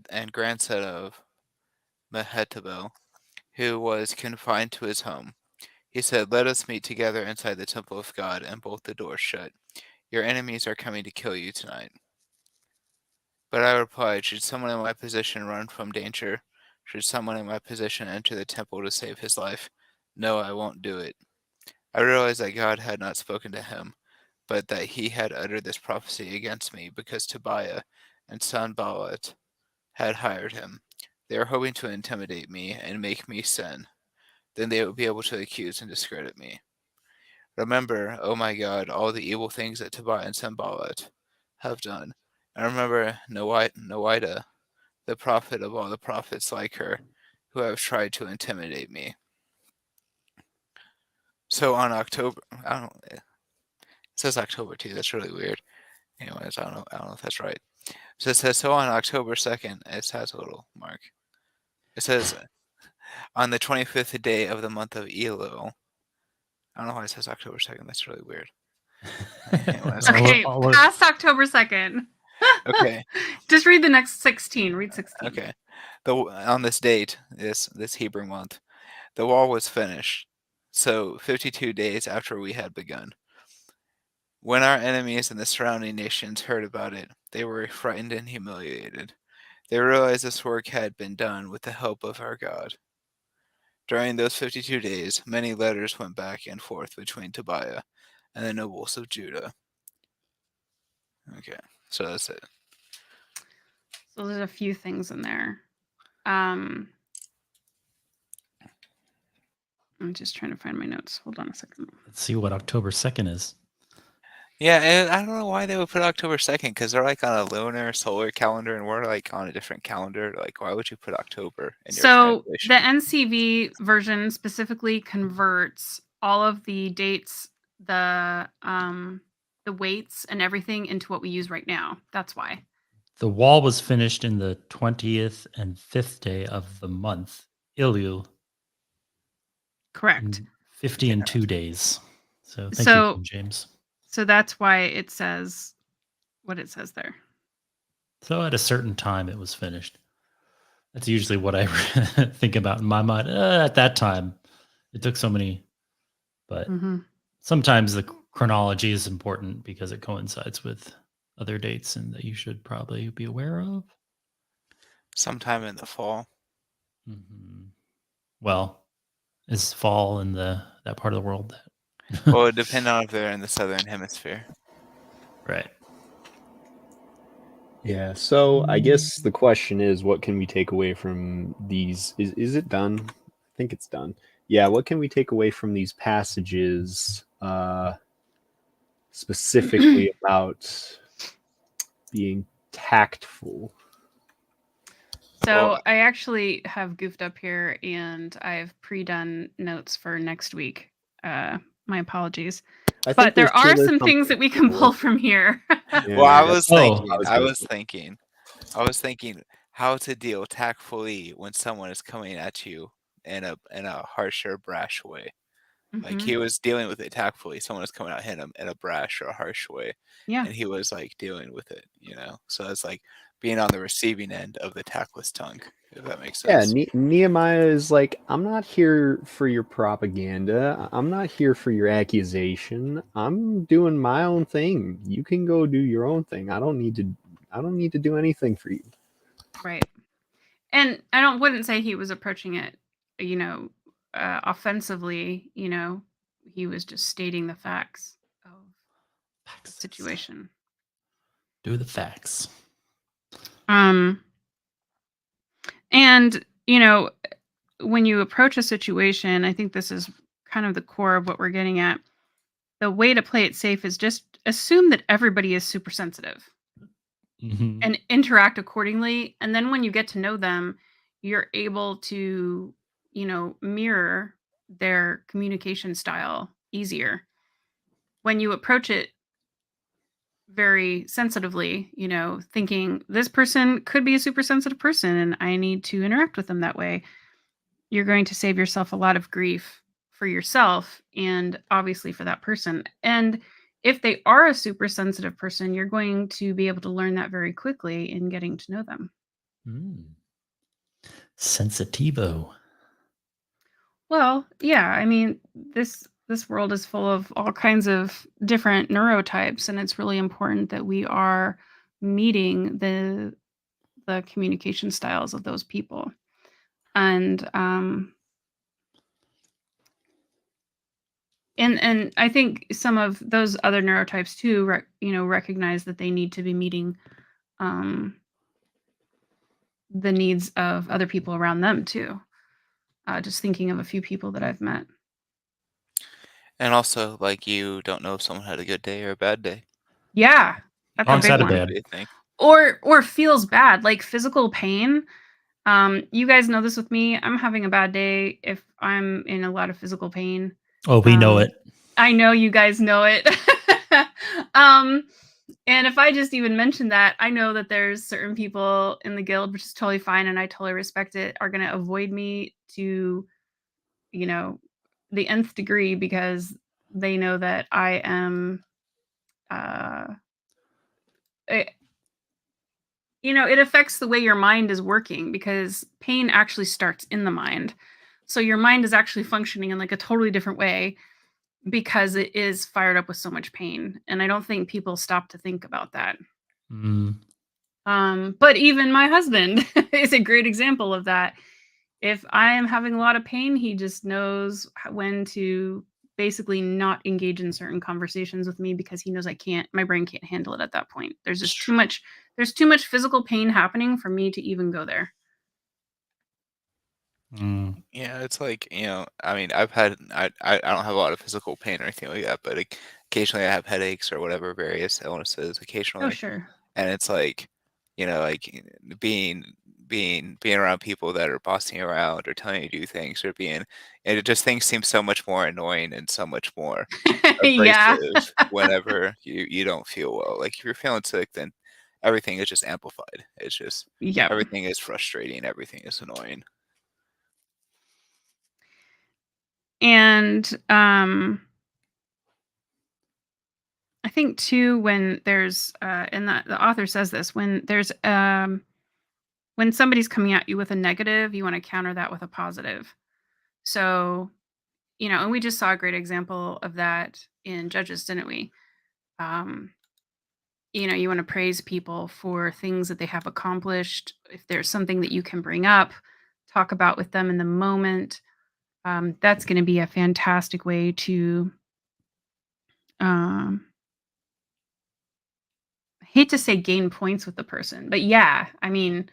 and grandson of Mehetabel, who was confined to his home. He said, let us meet together inside the temple of God and bolt the doors shut. Your enemies are coming to kill you tonight. But I replied, should someone in my position run from danger? Should someone in my position enter the temple to save his life? No, I won't do it. I realized that God had not spoken to him, but that he had uttered this prophecy against me because Tobiah and Sanballat had hired him. They were hoping to intimidate me and make me sin. Then they would be able to accuse and discredit me. Remember, oh my God, all the evil things that Tobiah and Sanballat have done. And remember Noida, the prophet of all the prophets like her, who have tried to intimidate me. So on October, it says October too. That's really weird. Anyways, I don't know if that's right. So it says, so on October 2nd, it has a little mark. It says, on the 25th day of the month of Elul. I don't know why it says October 2nd. That's really weird. Anyways, Okay, past October 2nd. Okay. Just read the next 16. Read 16. Okay. On this date, this Hebrew month, the wall was finished. So 52 days after we had begun. When our enemies and the surrounding nations heard about it, they were frightened and humiliated. They realized this work had been done with the help of our God. During those 52 days, many letters went back and forth between Tobiah and the nobles of Judah. Okay, so that's it. So there's a few things in there. I'm just trying to find my notes. Hold on a second. Let's see what October 2nd is. Yeah, and I don't know why they would put October 2nd, because they're like on a lunar solar calendar, and we're like on a different calendar. Like, why would you put October in your So translation? the NCV version specifically converts all of the dates, the weights and everything into what we use right now. That's why. The wall was finished in the 20th and 5th day of the month, Elul, Correct. in 50 and 2 days. So thank So- you, King James. So that's why it says what it says there. So at a certain time, it was finished. That's usually what I think about in my mind. At that time, It took so many, but Hmm. sometimes the chronology is important because it coincides with other dates and that you should probably be aware of. Sometime in the fall. Well, is fall in that part of the world that Well, it depends on if they're in the southern hemisphere. right. Yeah, so I guess the question is, what can we take away from these? Is it done? I think it's done. Yeah, what can we take away from these passages specifically about being tactful? So Well, I actually have goofed up here and I've pre-done notes for next week. My apologies. I think But there there's are there's some things something that we can for pull it. from here. well, I Yeah, was that's what Oh. thinking. was I gonna was say. thinking. I was thinking how to deal tactfully when someone is coming at you in a harsher, brash way. Like Mhm. he was dealing with it tactfully. Someone was coming at him in a brash or a harsh way, Yeah. and he was like dealing with it. So it's like being on the receiving end of the tactless tongue, if that makes Yeah, sense. Nehemiah is like, I'm not here for your propaganda. I'm not here for your accusation. I'm doing my own thing. You can go do your own thing. I don't need to do anything for you. Right. And I wouldn't say he was approaching it, offensively, he was just stating the facts of the situation. Do the facts. And, when you approach a situation, I think this is kind of the core of what we're getting at. The way to play it safe is just assume that everybody is super sensitive Mhm. and interact accordingly. And then when you get to know them, you're able to, mirror their communication style easier. When you approach it very sensitively, thinking this person could be a super sensitive person and I need to interact with them that way, you're going to save yourself a lot of grief for yourself and obviously for that person. And if they are a super sensitive person, you're going to be able to learn that very quickly in getting to know them. Sensitivo. Well, yeah, I mean, this world is full of all kinds of different neurotypes, and it's really important that we are meeting the communication styles of those people. And and I think some of those other neurotypes too, recognize that they need to be meeting um, the needs of other people around them too. Just thinking of a few people that I've met. And also, like you don't know if someone had a good day or a bad day. Yeah, that's a Wrong big side of one. bad. Big thing. Or feels bad, like physical pain. You guys know this with me. I'm having a bad day if I'm in a lot of physical pain. Oh, we know it. I know you guys know it. um, and if I just even mention that, I know that there's certain people in the guild, which is totally fine, and I totally respect it, are going to avoid me to, the nth degree because they know that I am, it, it affects the way your mind is working because pain actually starts in the mind. So your mind is actually functioning in like a totally different way because it is fired up with so much pain. And I don't think people stop to think about that. But even my husband is a great example of that. If I am having a lot of pain, he just knows when to basically not engage in certain conversations with me because he knows my brain can't handle it at that point. There's just there's too much physical pain happening for me to even go there. Yeah, it's like, I mean, I don't have a lot of physical pain or anything like that, but occasionally I have headaches or whatever, various illnesses Oh, occasionally. sure. And it's like, like being around people that are bossing you around or telling you to do things and it just things seem so much more annoying and so much more Yeah. abrasive whenever you don't feel well. Like if you're feeling sick, then everything is just amplified. It's just Yeah. everything is frustrating, everything is annoying. And I think too when there's and the author says this, when there's when somebody's coming at you with a negative, you want to counter that with a positive. So and we just saw a great example of that in Judges, didn't we? You want to praise people for things that they have accomplished. If there's something that you can bring up, talk about with them in the moment, that's going to be a fantastic way to, I hate to say gain points with the person, but yeah, I mean,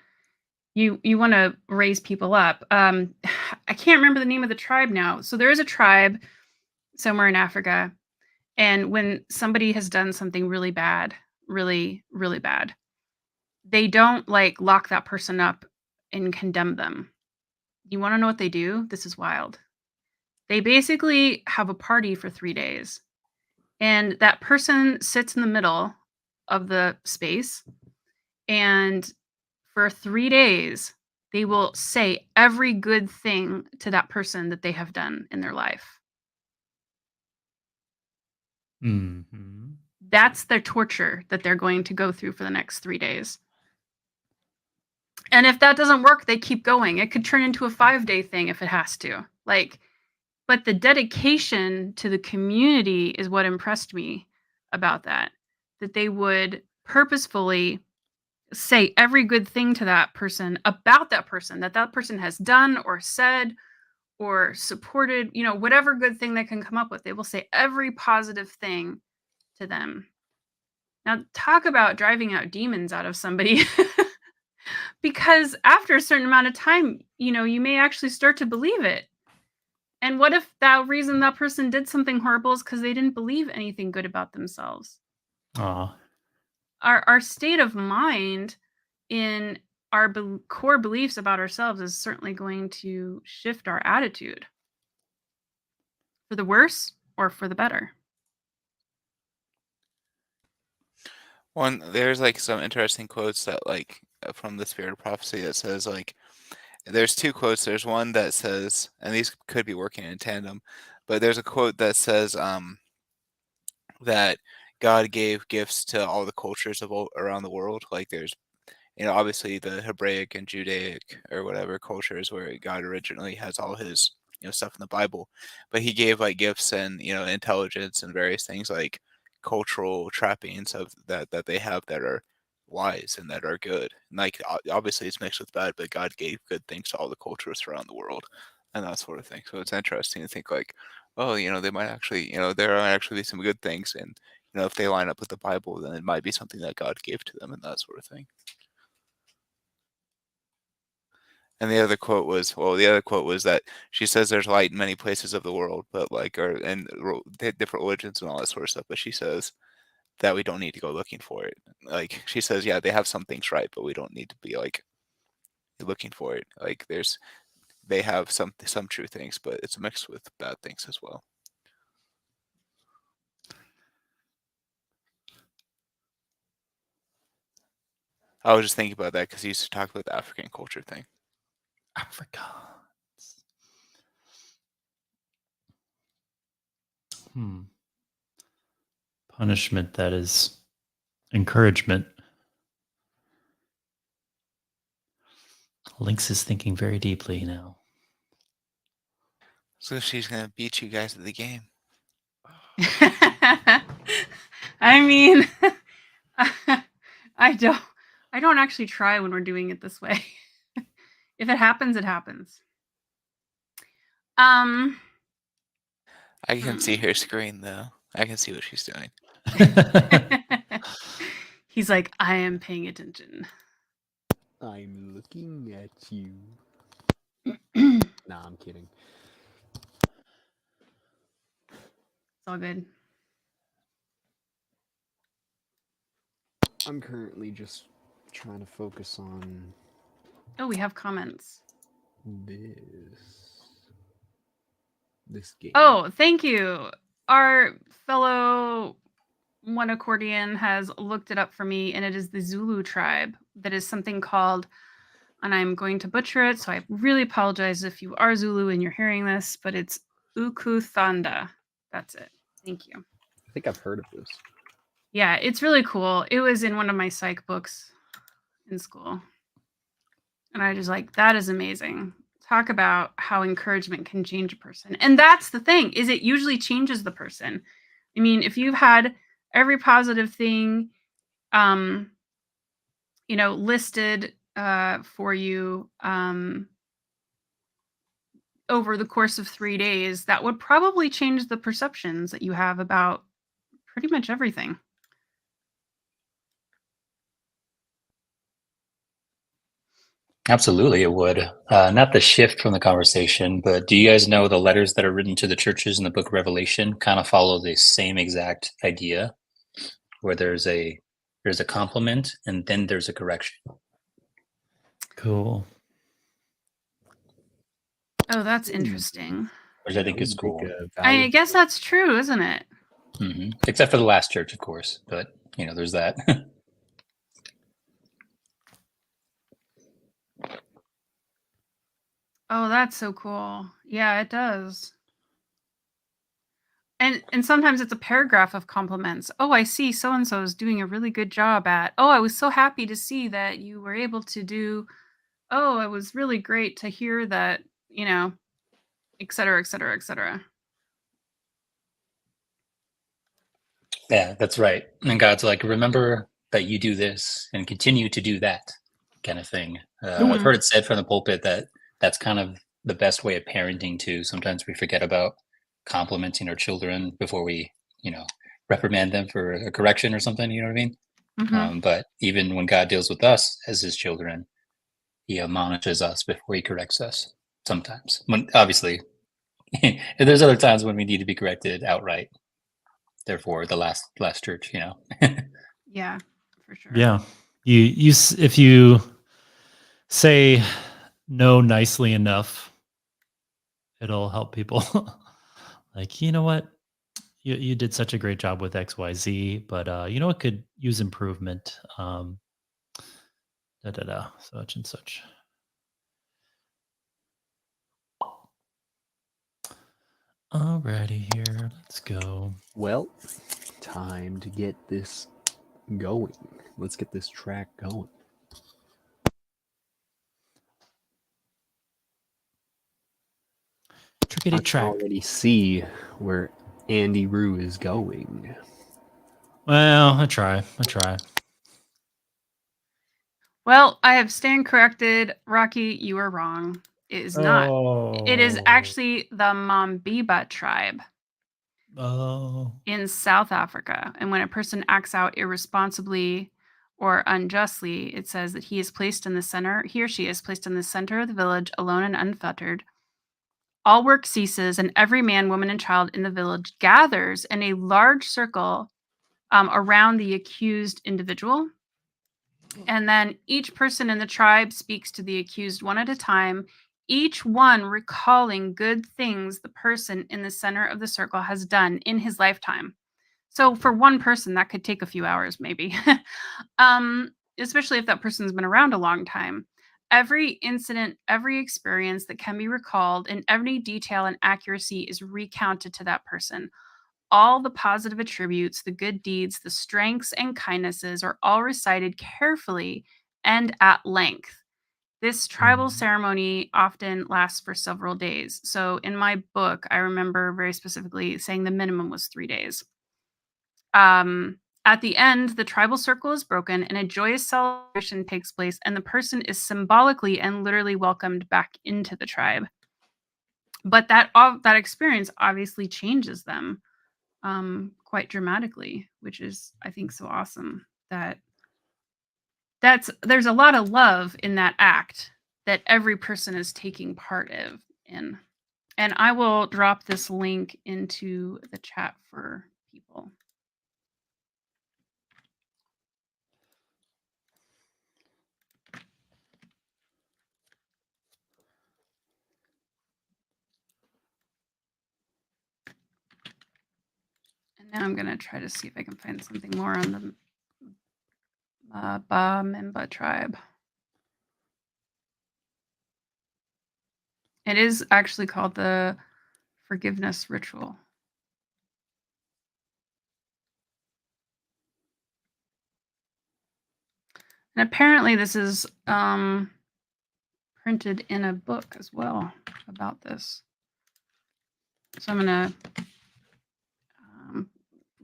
you want to raise people up. I can't remember the name of the tribe now. So there is a tribe somewhere in Africa, and when somebody has done something really bad, really, really bad, they don't like lock that person up and condemn them. You want to know what they do? This is wild. They basically have a party for 3 days, and that person sits in the middle of the space, and for 3 days, they will say every good thing to that person that they have done in their life. Mm-hmm. That's their torture that they're going to go through for the next 3 days. And if that doesn't work, they keep going. It could turn into a 5-day thing if it has to. But the dedication to the community is what impressed me about that. That they would purposefully say every good thing to that person about that person that person has done or said or supported, whatever good thing they can come up with. They will say every positive thing to them. Now, talk about driving out demons out of somebody. Because after a certain amount of time, you may actually start to believe it. And what if that reason that person did something horrible is because they didn't believe anything good about themselves? Aw. Our state of mind in our core beliefs about ourselves is certainly going to shift our attitude for the worse or for the better. There's like some interesting quotes that from the Spirit of Prophecy that says there's two quotes. There's one that says, and these could be working in tandem, but there's a quote that says that God gave gifts to all the cultures around the world. Like there's obviously the Hebraic and Judaic or whatever cultures where God originally has all his stuff in the Bible, but he gave like gifts and intelligence and various things like cultural trappings of that they have that are wise and that are good. And like obviously it's mixed with bad, but God gave good things to all the cultures around the world and that sort of thing. So it's interesting to think like, oh, they might actually, there might actually be some good things, and if they line up with the Bible, then it might be something that God gave to them and that sort of thing. And the other quote was that she says there's light in many places of the world, but different religions and all that sort of stuff. But she says that we don't need to go looking for it. Like she says, yeah, they have some things right, but we don't need to be like looking for it. Like they have some true things, but it's mixed with bad things as well. I was just thinking about that because he used to talk about the African culture thing. Afrikaans. Punishment that is encouragement. Lynx is thinking very deeply now. So she's gonna beat you guys at the game. I mean, I don't actually try when we're doing it this way. If it happens, it happens. I can see her screen though. I can see what she's doing. He's like, I am paying attention. I'm looking at you. Nah, I'm kidding. It's all good. I'm currently just trying to focus on Oh, we have comments. this game. Oh, thank you. Our fellow One Accordion has looked it up for me, and it is the Zulu tribe. That is something called, and I'm going to butcher it, so I really apologize if you are Zulu and you're hearing this, but it's Ukuthanda. That's it. Thank you. I think I've heard of this. Yeah, it's really cool. It was in one of my psych books in school. And I just that is amazing talk about how encouragement can change a person. And that's the thing, is it usually changes the person. I mean, if you've had every positive thing listed for you over the course of 3 days, that would probably change the perceptions that you have about pretty much everything. Absolutely, it would. Not the shift from the conversation, but do you guys know the letters that are written to the churches in the book of Revelation kind of follow the same exact idea, where there's a compliment and then there's a correction. Cool. Oh, that's interesting. Which I think is That would cool. make a I valid- guess that's true, isn't it? Except for the last church, of course. But there's that. Oh, that's so cool. Yeah, it does. And sometimes it's a paragraph of compliments. Oh, I see so and so is doing a really good job at. Oh, I was so happy to see that you were able to do. Oh, it was really great to hear that, et cetera, et cetera, et cetera. Yeah, that's right. And God's like, remember that you do this and continue to do that kind of thing. I've heard it said from the pulpit that that's kind of the best way of parenting too. Sometimes we forget about complimenting our children before we, reprimand them for a correction or something. You know what I mean? Mhm. But even when God deals with us as his children, he admonishes us before he corrects us sometimes. When obviously, there's other times when we need to be corrected outright. Therefore, the last church, Yeah, for sure. Yeah. If you say no nicely enough, it'll help people. Like, you know what? You did such a great job with XYZ, but you know what could use improvement? Such and such. Alrighty, here. Let's go. Well, time to get this going. Let's get this track going. Trickety I can track. already see where Andiroo is going. Well, I try. Well, I have stand corrected. Rocky, you are wrong. It is not. It is actually the Mambiba tribe in South Africa. And when a person acts out irresponsibly or unjustly, it says that he or she is placed in the center of the village, alone and unfettered. All work ceases, and every man, woman, and child in the village gathers in a large circle around the accused individual. And then each person in the tribe speaks to the accused one at a time, each one recalling good things the person in the center of the circle has done in his lifetime. So for one person, that could take a few hours, maybe, especially if that person's been around a long time. Every incident, every experience that can be recalled, and every detail and accuracy is recounted to that person. All the positive attributes, the good deeds, the strengths and kindnesses are all recited carefully and at length. This tribal ceremony often lasts for several days. So in my book, I remember very specifically saying the minimum was 3 days. At the end, the tribal circle is broken and a joyous celebration takes place, and the person is symbolically and literally welcomed back into the tribe. But that experience obviously changes them quite dramatically, which is, I think, so awesome. There's a lot of love in that act that every person is taking part in. And I will drop this link into the chat for people. And now I'm going to try to see if I can find something more on the Bamimba tribe. It is actually called the forgiveness ritual. And apparently this is printed in a book as well about this. So I'm going to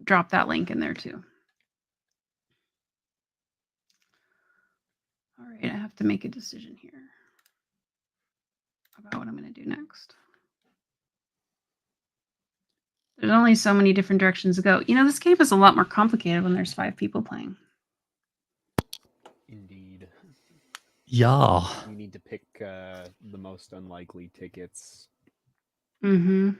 drop that link in there too. All right, I have to make a decision here about what I'm going to do next. There's only so many different directions to go. You know, this game is a lot more complicated when there's 5 people playing. Indeed. Yeah. You need to pick the most unlikely tickets. Mm-hmm.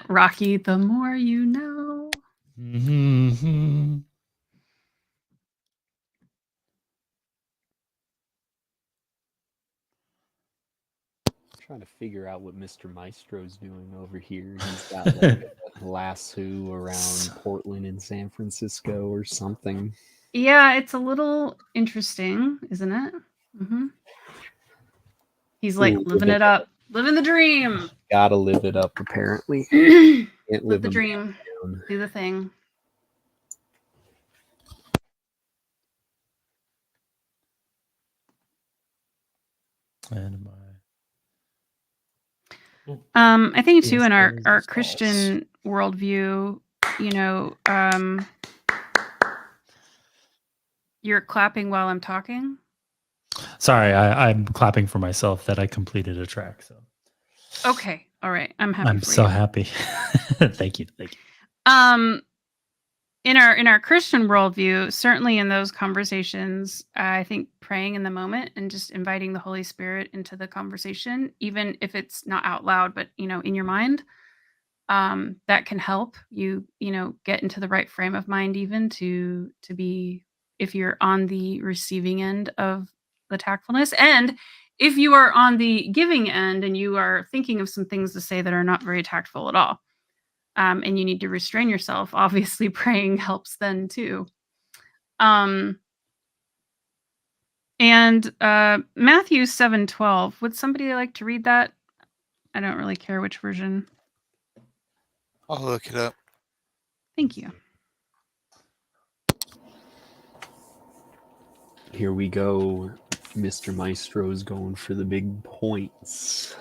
Rocky, the more you know. Mm-hmm. Trying to figure out what Mr. Maestro's doing over here. He's got like a lasso around Portland and San Francisco or something. Yeah, it's a little interesting, isn't it? Mm-hmm. He's like living it up, living the dream. Gotta live it up, apparently. Can't Live the him dream. down. Do the thing. And I think too Yes, in our there is false. Christian worldview, you know, you're clapping while I'm talking. Sorry, I'm clapping for myself that I completed a track. So Okay, all right, I'm happy. I'm for so you. happy. Thank you. In our Christian worldview, certainly in those conversations, I think praying in the moment and just inviting the Holy Spirit into the conversation, even if it's not out loud, but you know, in your mind, that can help you, you know, get into the right frame of mind, even to be, if you're on the receiving end of the tactfulness, and if you are on the giving end and you are thinking of some things to say that are not very tactful at all. And you need to restrain yourself. Obviously, praying helps then too. And Matthew 7:12. Would somebody like to read that? I don't really care which version. I'll look it up. Thank you. Here we go. Mr. Maestro's going for the big points.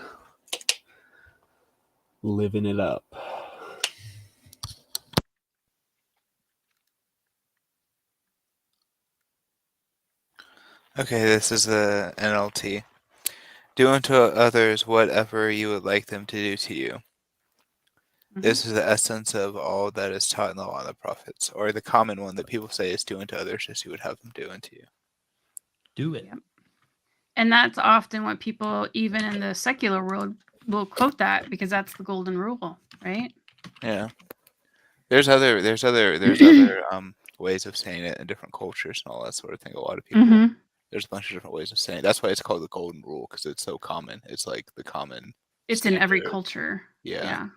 Living it up. Okay, this is the NLT. Do unto others whatever you would like them to do to you. Mm-hmm. This is the essence of all that is taught in the law and the prophets, or the common one that people say is do unto others as you would have them do unto you. Do it. Yep. And that's often what people, even in the secular world, will quote that because that's the golden rule, right? Yeah. There's other ways of saying it in different cultures and all that sort of thing. A lot of people, Mm-hmm. there's a bunch of different ways of saying it. That's why it's called the golden rule, because it's so common. It's like the common. It's in every standard. culture. Yeah.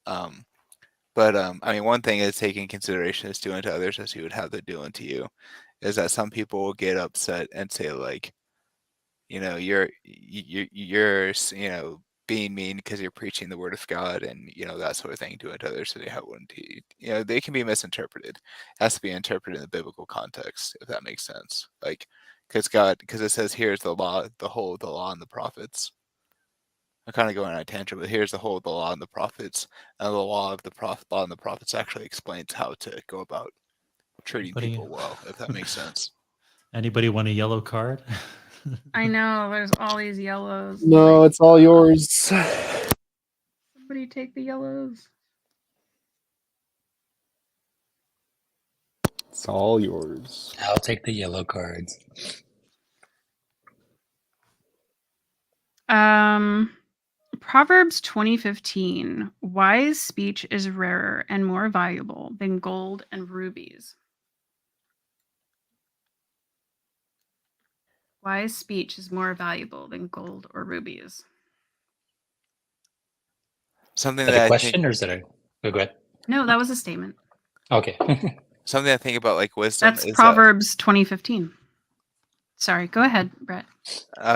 But I mean, one thing is taking consideration is doing to others as you would have them do unto you, is that some people will get upset and say like, you know, you're you know, being mean because you're preaching the word of God and you know that sort of thing, doing to others so they have one to you. You know, they can be misinterpreted. It has to be interpreted in the biblical context, if that makes sense. Like, because it says here's the law, the whole of the law and the prophets. I'm kind of going on a tangent, but here's the whole of the law and the prophets, and the law and the prophets actually explains how to go about treating people well, if that makes sense. Anybody want a yellow card? I know there's all these yellows. No, like, it's all yours. Somebody take the yellows. It's all yours. I'll take the yellow cards. Proverbs 20:15. Wise speech is rarer and more valuable than gold and rubies. Wise speech is more valuable than gold or rubies. Something Is that that a I question think, or is that a go ahead? No, that was a statement. Okay. something I think about like wisdom That's is Proverbs 20:15. Sorry, go ahead, Brett.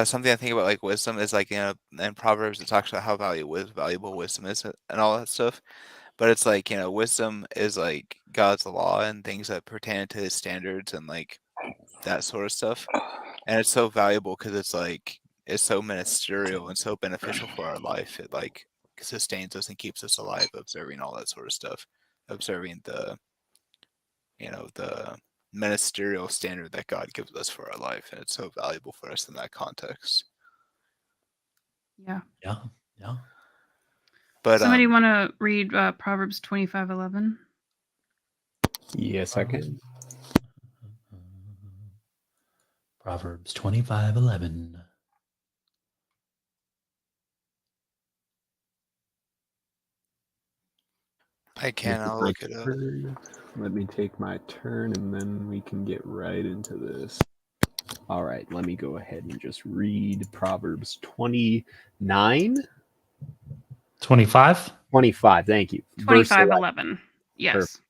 something I think about like wisdom is like, you know, in Proverbs it talks about how valuable wisdom is and all that stuff. But it's like, you know, wisdom is like God's law and things that pertain to his standards and like that sort of stuff. And it's so valuable because it's so ministerial and so beneficial for our life. It like sustains us and keeps us alive, observing all that sort of stuff, observing the the ministerial standard that God gives us for our life, and it's so valuable for us in that context. Yeah. Yeah. Yeah. But Somebody want to read Proverbs 25:11? Yes, I can. Proverbs 25:11. I can. I'll look it up. Let me take my turn, and then we can get right into this. All right, let me go ahead and just read Proverbs 29. 25. 25, thank you. Verse 25:11. Yes. Perfect.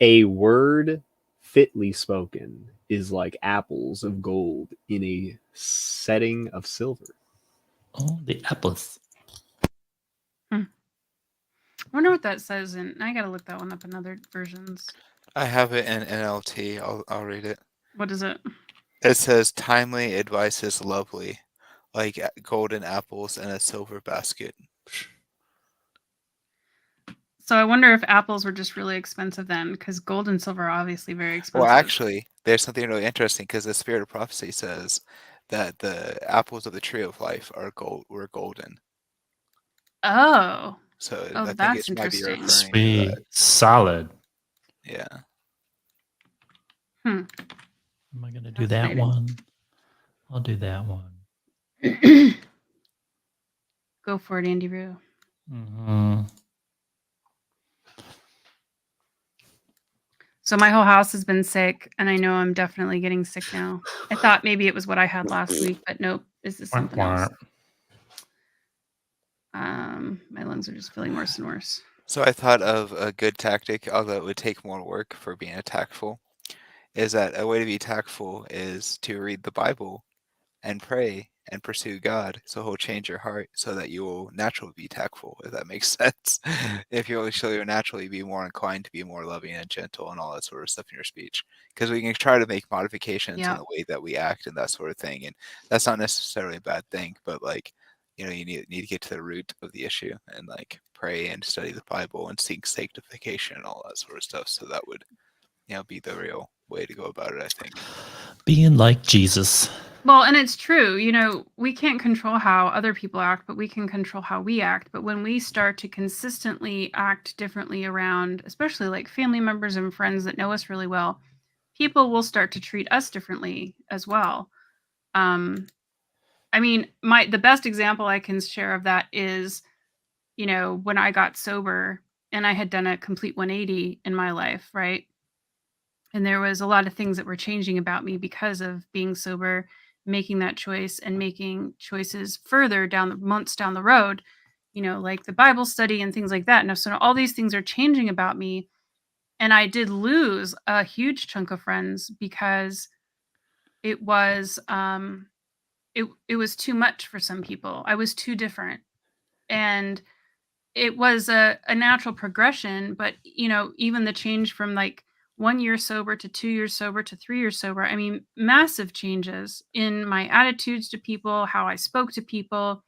A word fitly spoken is like apples of gold in a setting of silver. Oh, the apples. I wonder what that says in. I gotta look that one up in other versions. I have it in NLT. I'll read it. What is it? It says, "Timely advice is lovely, like golden apples in a silver basket." So I wonder if apples were just really expensive then, because gold and silver are obviously very expensive. Well, actually, there's something really interesting because the Spirit of Prophecy says that the apples of the tree of life were golden. Oh. So Oh, I think that's it might be interesting. referring to Sweet. that. Solid. Yeah. Am I going to do that Fascinating. one? I'll do that one. Go for it, Andiroo. Mm-hmm. So my whole house has been sick, and I know I'm definitely getting sick now. I thought maybe it was what I had last week, but nope. This is something else. My lungs are just feeling worse and worse. So I thought of a good tactic, although it would take more work for being tactful, is that a way to be tactful is to read the Bible and pray and pursue God, so he'll change your heart so that you will naturally be tactful, if that makes sense. If you'll naturally be more inclined to be more loving and gentle and all that sort of stuff in your speech. Because we can try to make modifications in the way that we act and that sort of thing. And that's not necessarily a bad thing, but like, you need to get to the root of the issue and like pray and study the Bible and seek sanctification and all that sort of stuff. So that would, be the real way to go about it, I think. Being like Jesus. Well, and it's true. We can't control how other people act, but we can control how we act. But when we start to consistently act differently around, especially like family members and friends that know us really well, people will start to treat us differently as well. I mean, the best example I can share of that is, when I got sober and I had done a complete 180 in my life, right? And there was a lot of things that were changing about me because of being sober, making that choice and making choices further months down the road, like the Bible study and things like that. Now, so all these things are changing about me. And I did lose a huge chunk of friends because it was it was too much for some people. I was too different. And it was a natural progression, but even the change from like 1 year sober to 2 years sober to 3 years sober, I mean, massive changes in my attitudes to people, how I spoke to people,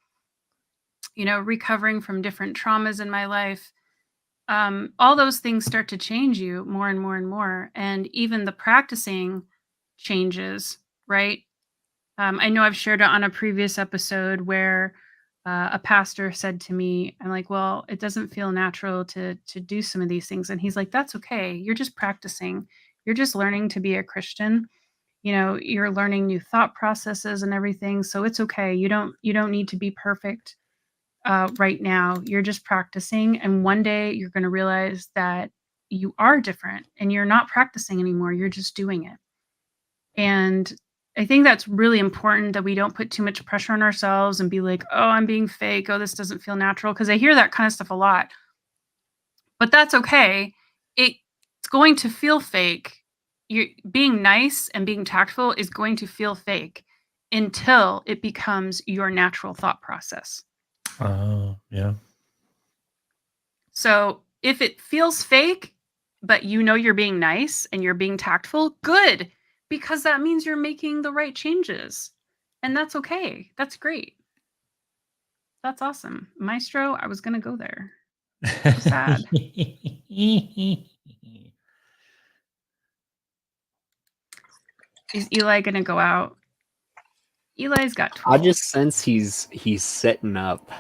recovering from different traumas in my life. All those things start to change you more and more and more. And even the practicing changes, right? I know I've shared it on a previous episode where a pastor said to me, I'm like, well, it doesn't feel natural to do some of these things. And he's like, that's okay. You're just practicing. You're just learning to be a Christian. You're learning new thought processes and everything. So it's okay. You don't need to be perfect right now. You're just practicing. And one day you're going to realize that you are different and you're not practicing anymore. You're just doing it. And I think that's really important that we don't put too much pressure on ourselves and be like, oh, I'm being fake. Oh, this doesn't feel natural. Because I hear that kind of stuff a lot. But that's okay. It's going to feel fake. You're being nice and being tactful is going to feel fake until it becomes your natural thought process. Oh, yeah. So if it feels fake, but you know you're being nice and you're being tactful, good, because that means you're making the right changes. And that's okay. That's great. That's awesome. Maestro, I was going to go there. So sad. Is Eli going to go out? Eli's got 12. I just sense he's setting up.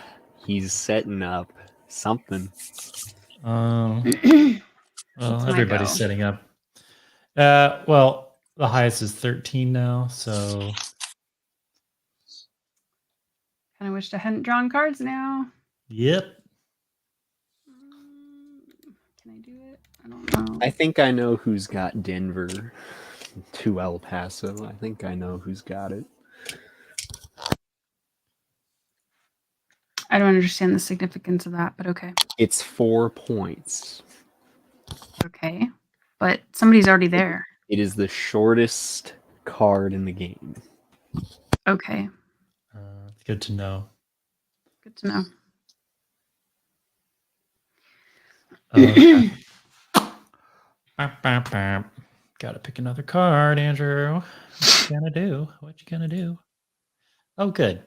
He's setting up something. Well, my everybody's go. setting up. Well, the highest is 13 now, so Kind of wished I hadn't drawn cards now. yep. Can I do it? I don't know. I think I know who's got Denver to El Paso. I think I know who's got it. I don't understand the significance of that, but okay. It's 4 points. Okay. But somebody's already there. It is the shortest card in the game. Okay. It's good to know. Good to know. Okay. Gotta pick another card, Andrew. What you gonna do? What you gonna do? Oh, good.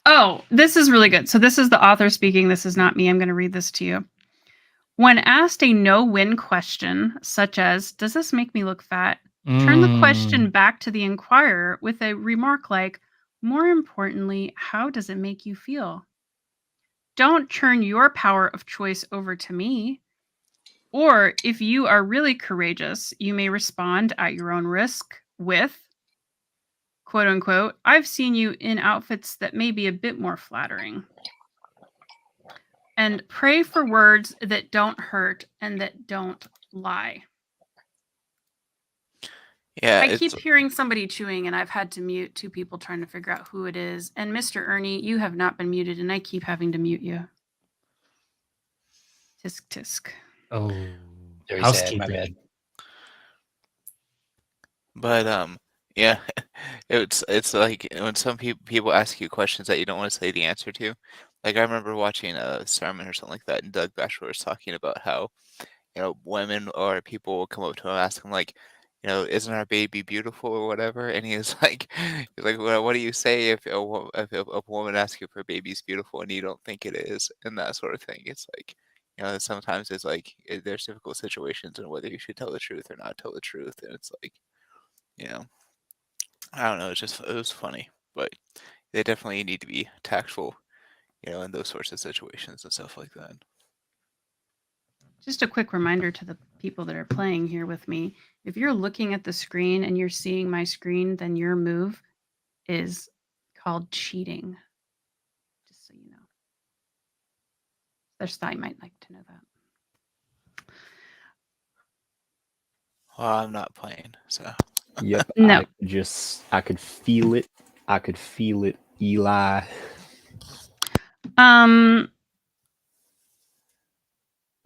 Oh, this is really good. So this is the author speaking. This is not me. I'm going to read this to you. When asked a no-win question, such as, does this make me look fat? Turn the question back to the inquirer with a remark like, more importantly, how does it make you feel? Don't turn your power of choice over to me. Or if you are really courageous, you may respond at your own risk with, quote unquote, I've seen you in outfits that may be a bit more flattering. And pray for words that don't hurt and that don't lie. Yeah, I keep hearing somebody chewing, and I've had to mute 2 people trying to figure out who it is. And Mr. Ernie, you have not been muted, and I keep having to mute you. Tisk tisk. Oh, Very sad. My bad. but yeah, it's like when some people ask you questions that you don't want to say the answer to. Like I remember watching a sermon or something like that, and Doug Bachelor was talking about how, women or people will come up to him and ask him like, isn't our baby beautiful or whatever? And he's like, well, what do you say if if a woman asks you if her baby's beautiful and you don't think it is, and that sort of thing. It's like, sometimes it's like there's difficult situations and whether you should tell the truth or not tell the truth, and it's like, I don't know. It was funny, but they definitely need to be tactful, in those sorts of situations and stuff like that. Just a quick reminder to the people that are playing here with me. If you're looking at the screen and you're seeing my screen, then your move is called cheating. Just so you know. There's thought you might like to know that. Well, I'm not playing, so. Yep. No. I could feel it. I could feel it, Eli.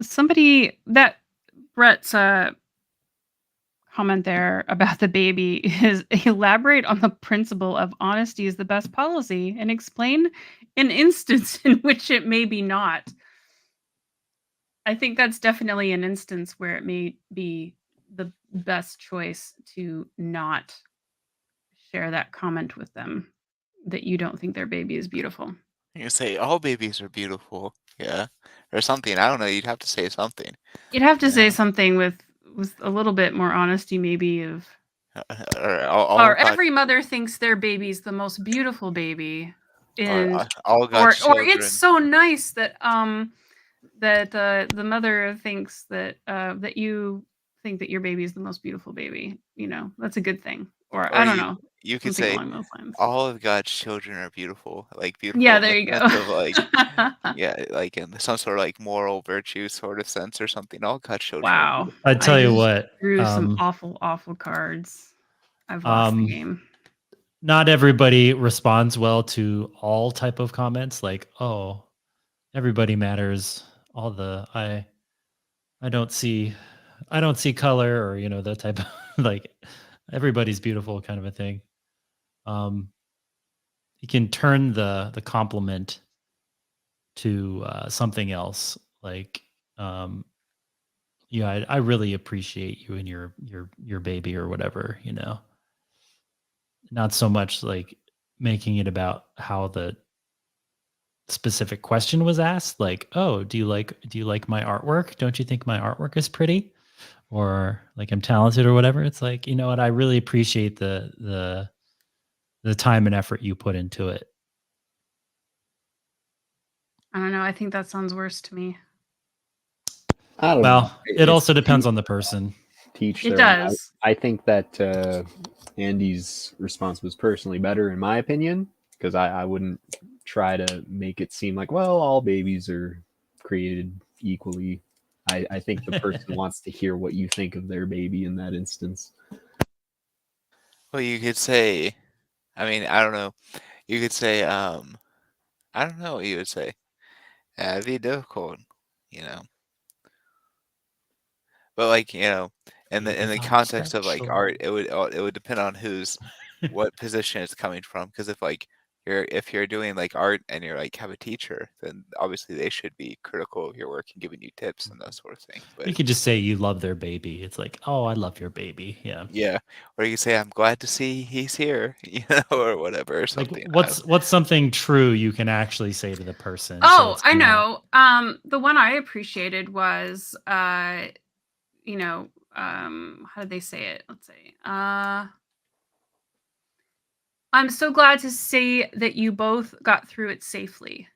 Somebody that Brett's comment there about the baby is elaborate on the principle of honesty is the best policy and explain an instance in which it may be not. I think that's definitely an instance where it may be the best choice to not share that comment with them, that you don't think their baby is beautiful. You say all babies are beautiful, yeah, or something. I don't know. You'd have to say something. You'd have to say something with a little bit more honesty, maybe of. Or every mother thinks their baby's the most beautiful baby, and or it's so nice that the mother thinks that that you think that your baby is the most beautiful baby. That's a good thing. Or I don't know. You could say along those lines. All of God's children are beautiful, like beautiful. Yeah, there you go. Of like, yeah, like in some sort of like moral virtue sort of sense or something. All God's children. Wow. I tell you what, drew some awful cards. I've lost the game. Not everybody responds well to all type of comments. Like, oh, everybody matters. I don't see color, or that type of like everybody's beautiful kind of a thing. You can turn the compliment to something else, like Yeah, I really appreciate you and your baby or whatever, Not so much like making it about how the specific question was asked, like, "Oh, do you like my artwork? Don't you think my artwork is pretty?" Or like I'm talented or whatever. It's like, you know what? I really appreciate the time and effort you put into it. I don't know. I think that sounds worse to me. I don't know. Well, it also It's depends on the person. teach It their own. does. I think that Andy's response was personally better, in my opinion, because I wouldn't try to make it seem like, well, all babies are created equally. I think the person wants to hear what you think of their baby in that instance. Well, you could say, I mean, I don't know. You could say, I don't know what you would say. That'd be difficult, you know. But like, in the Babies are context of like art, special. it would depend on what position it's coming from. Because if you're doing like art and you're like have a teacher, then obviously they should be critical of your work and giving you tips and that sort of thing. You But could just say you love their baby. It's like, oh, I love your baby. Yeah. yeah, or you say, I'm glad to see he's here, or whatever, or Like something. what's something true you can actually say to the person? So Oh, it's I not know. The one I appreciated was, how did they say it? Let's see. I'm so glad to see that you both got through it safely.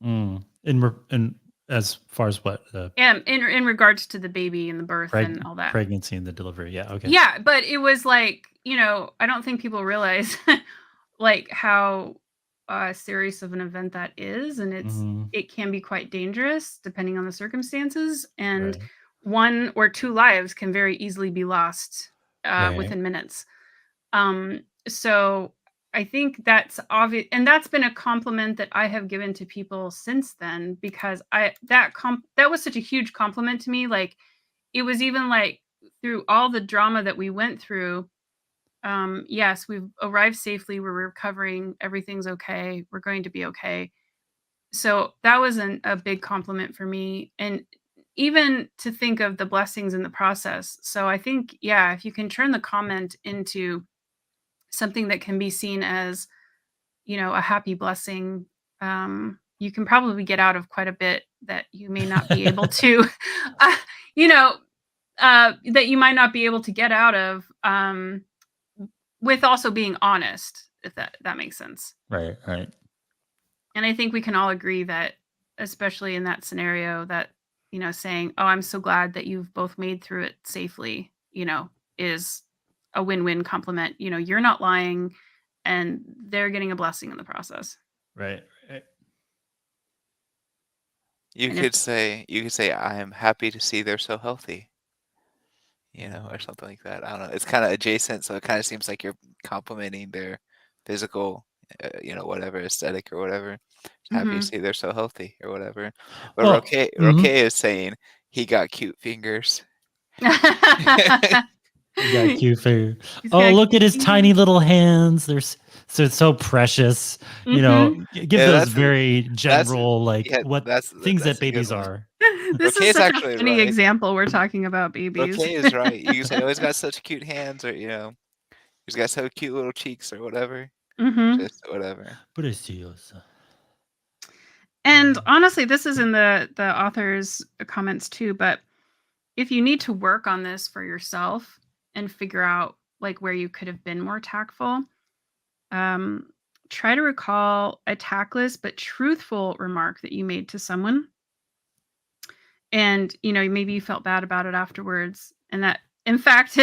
in as far as what In regards to the baby and the birth and all that. pregnancy and the delivery. Yeah. Okay. Yeah, but it was like, I don't think people realize like how serious of an event that is, and Mhm. it can be quite dangerous depending on the circumstances, and Right. one or two lives can very easily be lost Right. within minutes. So I think that's obvious, and that's been a compliment that I have given to people since then, because that was such a huge compliment to me. Like, it was even like, through all the drama that we went through, yes, we've arrived safely, we're recovering, everything's okay, we're going to be okay. So that was a big compliment for me, and even to think of the blessings in the process. So I think, yeah, if you can turn the comment into something that can be seen as, a happy blessing, you can probably get out of quite a bit that you may not be able to, uh, you know, that you might not be able to get out of, with also being honest, if that makes sense. Right. Right. And I think we can all agree that, especially in that scenario, that, saying, "Oh, I'm so glad that you've both made through it safely," is a win-win compliment. You're not lying, and they're getting a blessing in the process. Right. Right. You And if could say, I am happy to see they're so healthy, or something like that. I don't know. It's kind of adjacent, so it kind of seems like you're complimenting their physical, whatever aesthetic or whatever. Happy to Mhm. see they're so healthy or whatever. But Well, Roque is saying he got cute fingers. he got cute for. He's Oh, got look at his cute tiny little hands. So precious. Mhm. Give Yeah, those very that's general, like yeah, what things that that's a good babies one. are. This Roque is is such a actually funny right. example. We're talking about Roque babies. is right. You can say, oh, he's got such cute hands, or he's got so cute little cheeks, or whatever. Mhm. Just whatever. Preciosa. And honestly, this is in the author's comments too, but if you need to work on this for yourself and figure out like where you could have been more tactful, um, try to recall a tactless but truthful remark that you made to someone. And, maybe you felt bad about it afterwards. And that, in fact,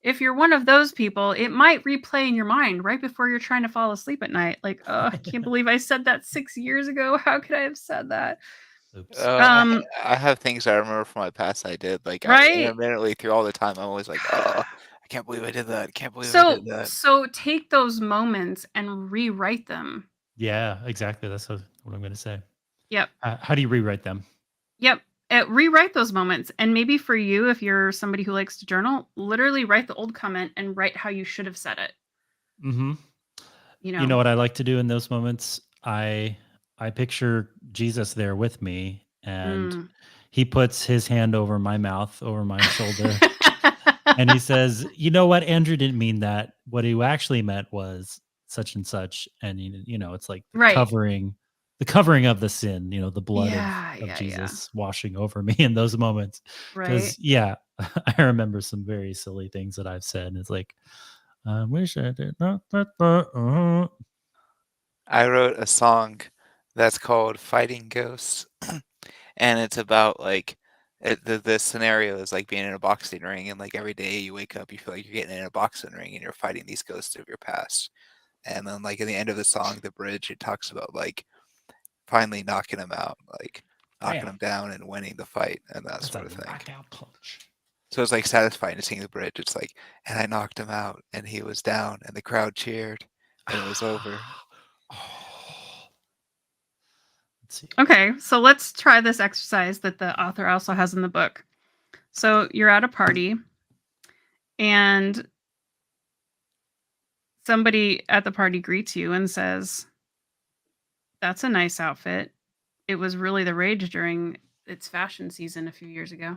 if you're one of those people, it might replay in your mind right before you're trying to fall asleep at night. Like, oh, I can't believe I said that 6 years ago. How could I have said that? Oops. I have things I remember from my past I did. Like, I Right? intermittently through all the time, I'm always like, oh, I can't believe I did that. I can't believe I So did that. so take those moments and rewrite them. Yeah, exactly. That's what I'm going to say. Yep. How do you rewrite them? Yep. Rewrite those moments. And maybe for you, if you're somebody who likes to journal, literally write the old comment and write how you should have said it. Mm-hmm. You You know know. what I like to do in those moments? I picture Jesus there with me, and Mm. he puts his hand over my mouth, over my shoulder, and he says, "You know what? Andrew didn't mean that. What he actually meant was such and such." And it's like Right. the covering of the sin. The blood Yeah, of yeah, yeah. Jesus washing over me in those moments. Right. Because I remember some very silly things that I've said, and it's like, I wish I did not. I wrote a song that's called "Fighting Ghosts," and it's about like the scenario is like being in a boxing ring, and like every day you wake up, you feel like you're getting in a boxing ring, and you're fighting these ghosts of your past. And then like in the end of the song, the bridge, it talks about like finally knocking him out, like knocking Bam. him down and winning the fight and that That's sort a of thing. knockout punch. So it's like satisfying to sing the bridge. It's like, and I knocked him out, and he was down, and the crowd cheered, and it was over. Let's see. Okay, so let's try this exercise that the author also has in the book. So you're at a party, and somebody at the party greets you and says, "That's a nice outfit. It was really the rage during its fashion season a few years ago."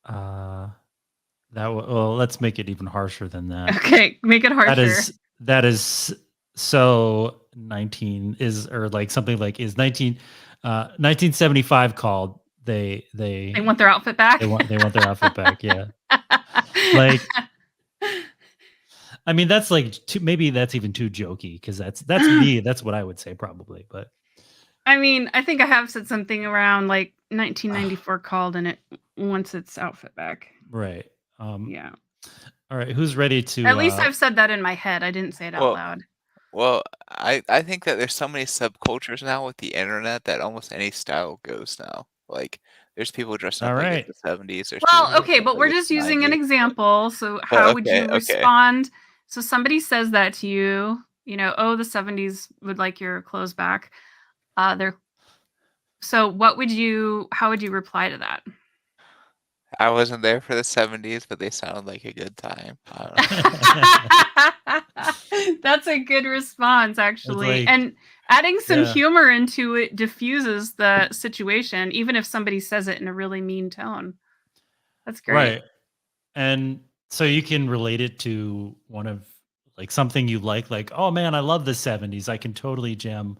Well, let's make it even harsher than that. Okay, make it harsher. That is so 19 is, or like something like is 1975 called. They want their outfit back. They want their outfit back. Yeah. Like, I mean, that's like maybe that's even too jokey, because that's me. That's what I would say probably. But I mean, I think I have said something around like 1994 called and it wants its outfit back. Right. Yeah. All right. Who's ready to? At least I've said that in my head. I didn't say it out loud. Well, I think that there's so many subcultures now with the internet that almost any style goes now. Like, there's people dressed up like it's the 70s. Well, okay, but we're just using an example. So how would you respond? So somebody says that to you, oh, the 70s would like your clothes back. So how would you reply to that? I wasn't there for the 70s, but they sound like a good time. I don't know. That's a good response, actually. And adding some humor into it diffuses the situation, even if somebody says it in a really mean tone. That's great. Right. And so you can relate it to one of like something you like, oh man, I love the 70s. I can totally jam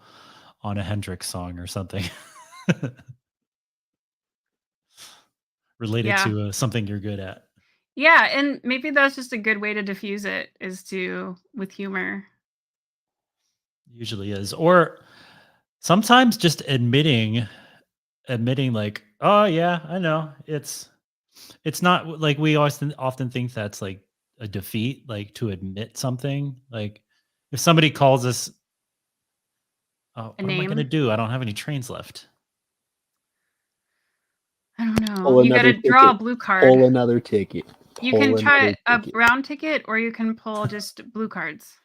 on a Hendrix song or something. Related to something you're good at. Yeah, and maybe that's just a good way to diffuse it, is with humor. Usually is. Or sometimes just admitting like, oh yeah, I know. It's not like we often think that's like a defeat, like to admit something. Like if somebody calls us, what am I going to do? I don't have any trains left. I don't know. You got to draw a blue card. Pull another ticket. You can try a brown ticket, or you can pull just blue cards.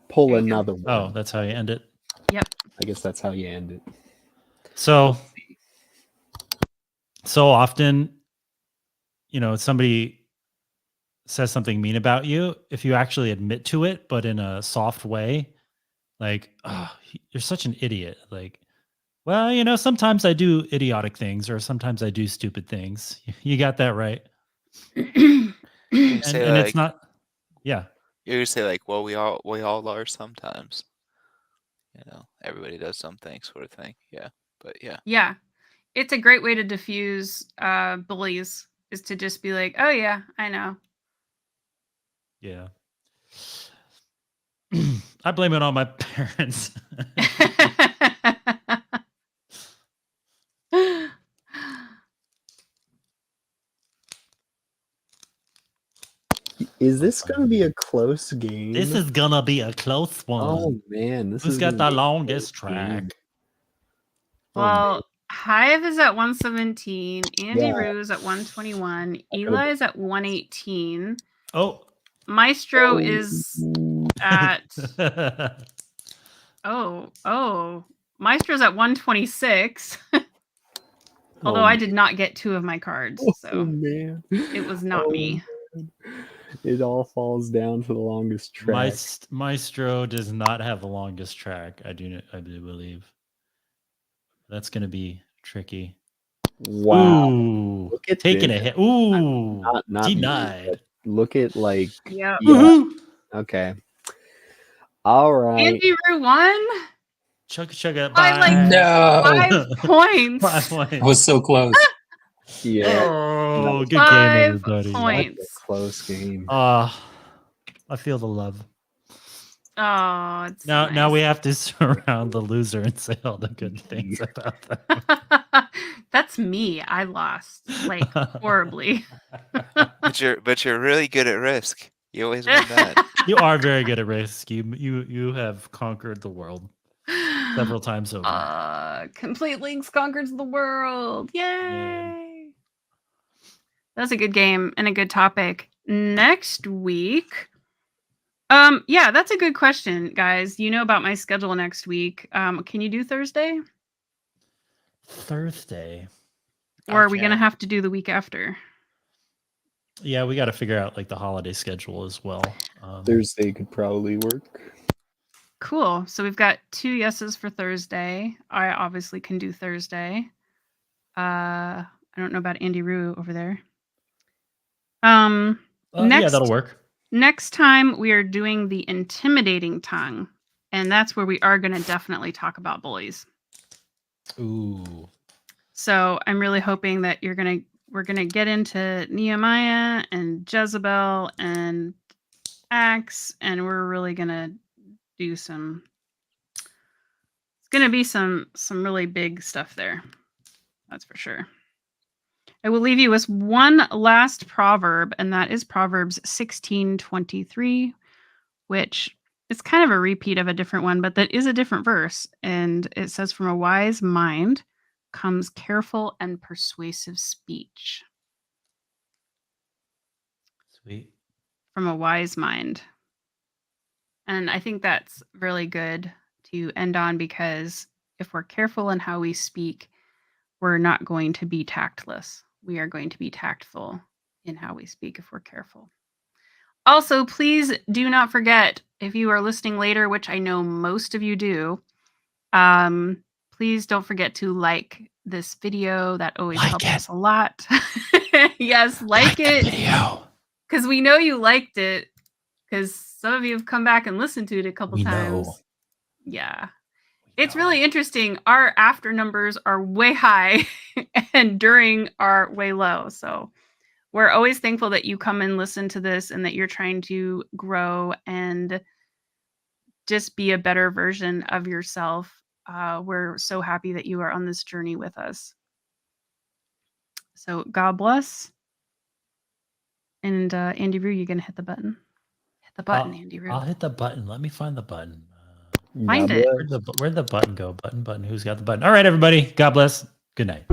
Pull another one. Oh, that's how you end it? Yep. I guess that's how you end it. So often, somebody says something mean about you, if you actually admit to it, but in a soft way, like, oh, you're such an idiot. Like, well, sometimes I do idiotic things, or sometimes I do stupid things. You got that right. And it's not, yeah. You say like, well, we all are sometimes. Everybody does something, sort of thing. Yeah, but yeah. Yeah, it's a great way to diffuse bullies, is to just be like, oh yeah, I know. Yeah. I blame it on my parents. Is this going to be a close game? This is going to be a close one. Oh, man. Who's got the longest track? Well, Hive is at 117. Andiroo is at 121. Eli is at 118. Oh. Maestro is at... Maestro's at 126. Although I did not get 2 of my cards, so man. It was not me. Man. It all falls down to the longest track. Maestro does not have the longest track. I do believe. That's gonna be tricky. Wow. Ooh, Look at taking this. a hit. Ooh, Not me, denied. but look at like Yeah. yeah. Woohoo! Okay. All right. Andiroo won Chugga chugga. by like Bye. No, 5 points. 5 points. I was so close. Yeah. Oh, good game, 5 everybody. That's a points. close game. I feel the love. Oh, it's Now we nice. have to surround the loser and say all the good things about them. That's me. I lost like horribly. But you're really good at Risk. You always win that. You are very good at Risk. You have conquered the world several times over. Complete Links conquers the world. Yay! That's a good game and a good topic. Next week. Yeah, that's a good question, guys. You know about my schedule next week. Can you do Thursday? Thursday. Or are we Okay. gonna have to do the week after? Yeah, we got to figure out like the holiday schedule as well. Thursday could probably work. Cool. So we've got 2 yeses for Thursday. I obviously can do Thursday. I don't know about Andiroo over there. yeah, Next that'll work. next time we are doing the intimidating tongue, and that's where we are going to definitely talk about bullies. Ooh. So I'm really hoping that we're gonna get into Nehemiah and Jezebel and Acts, and we're really gonna do some. It's gonna be some really big stuff there. That's for sure. I will leave you with one last proverb, and that is Proverbs 16:23, which is kind of a repeat of a different one, but that is a different verse. And it says, "From a wise mind comes careful and persuasive speech." Sweet. From a wise mind. And I think that's really good to end on, because if we're careful in how we speak, we're not going to be tactless. We are going to be tactful in how we speak if we're careful. Also, please do not forget, if you are listening later, which I know most of you do, please don't forget to like this video. That always Like helps it. us a lot. Yes, like the it. video. Because we know you liked it, because some of you have come back and listened to it a couple We times. know. Yeah. It's really interesting. Our after numbers are way high and during are way low. So we're always thankful that you come and listen to this and that you're trying to grow and just be a better version of yourself. We're so happy that you are on this journey with us. So God bless. And Andiroo, you gonna hit the button? Hit the button, Andiroo. I'll hit the button. Let me find the button. Find God it. bless. Where'd the button go? Button. Who's got the button? All right, everybody. God bless. Good night.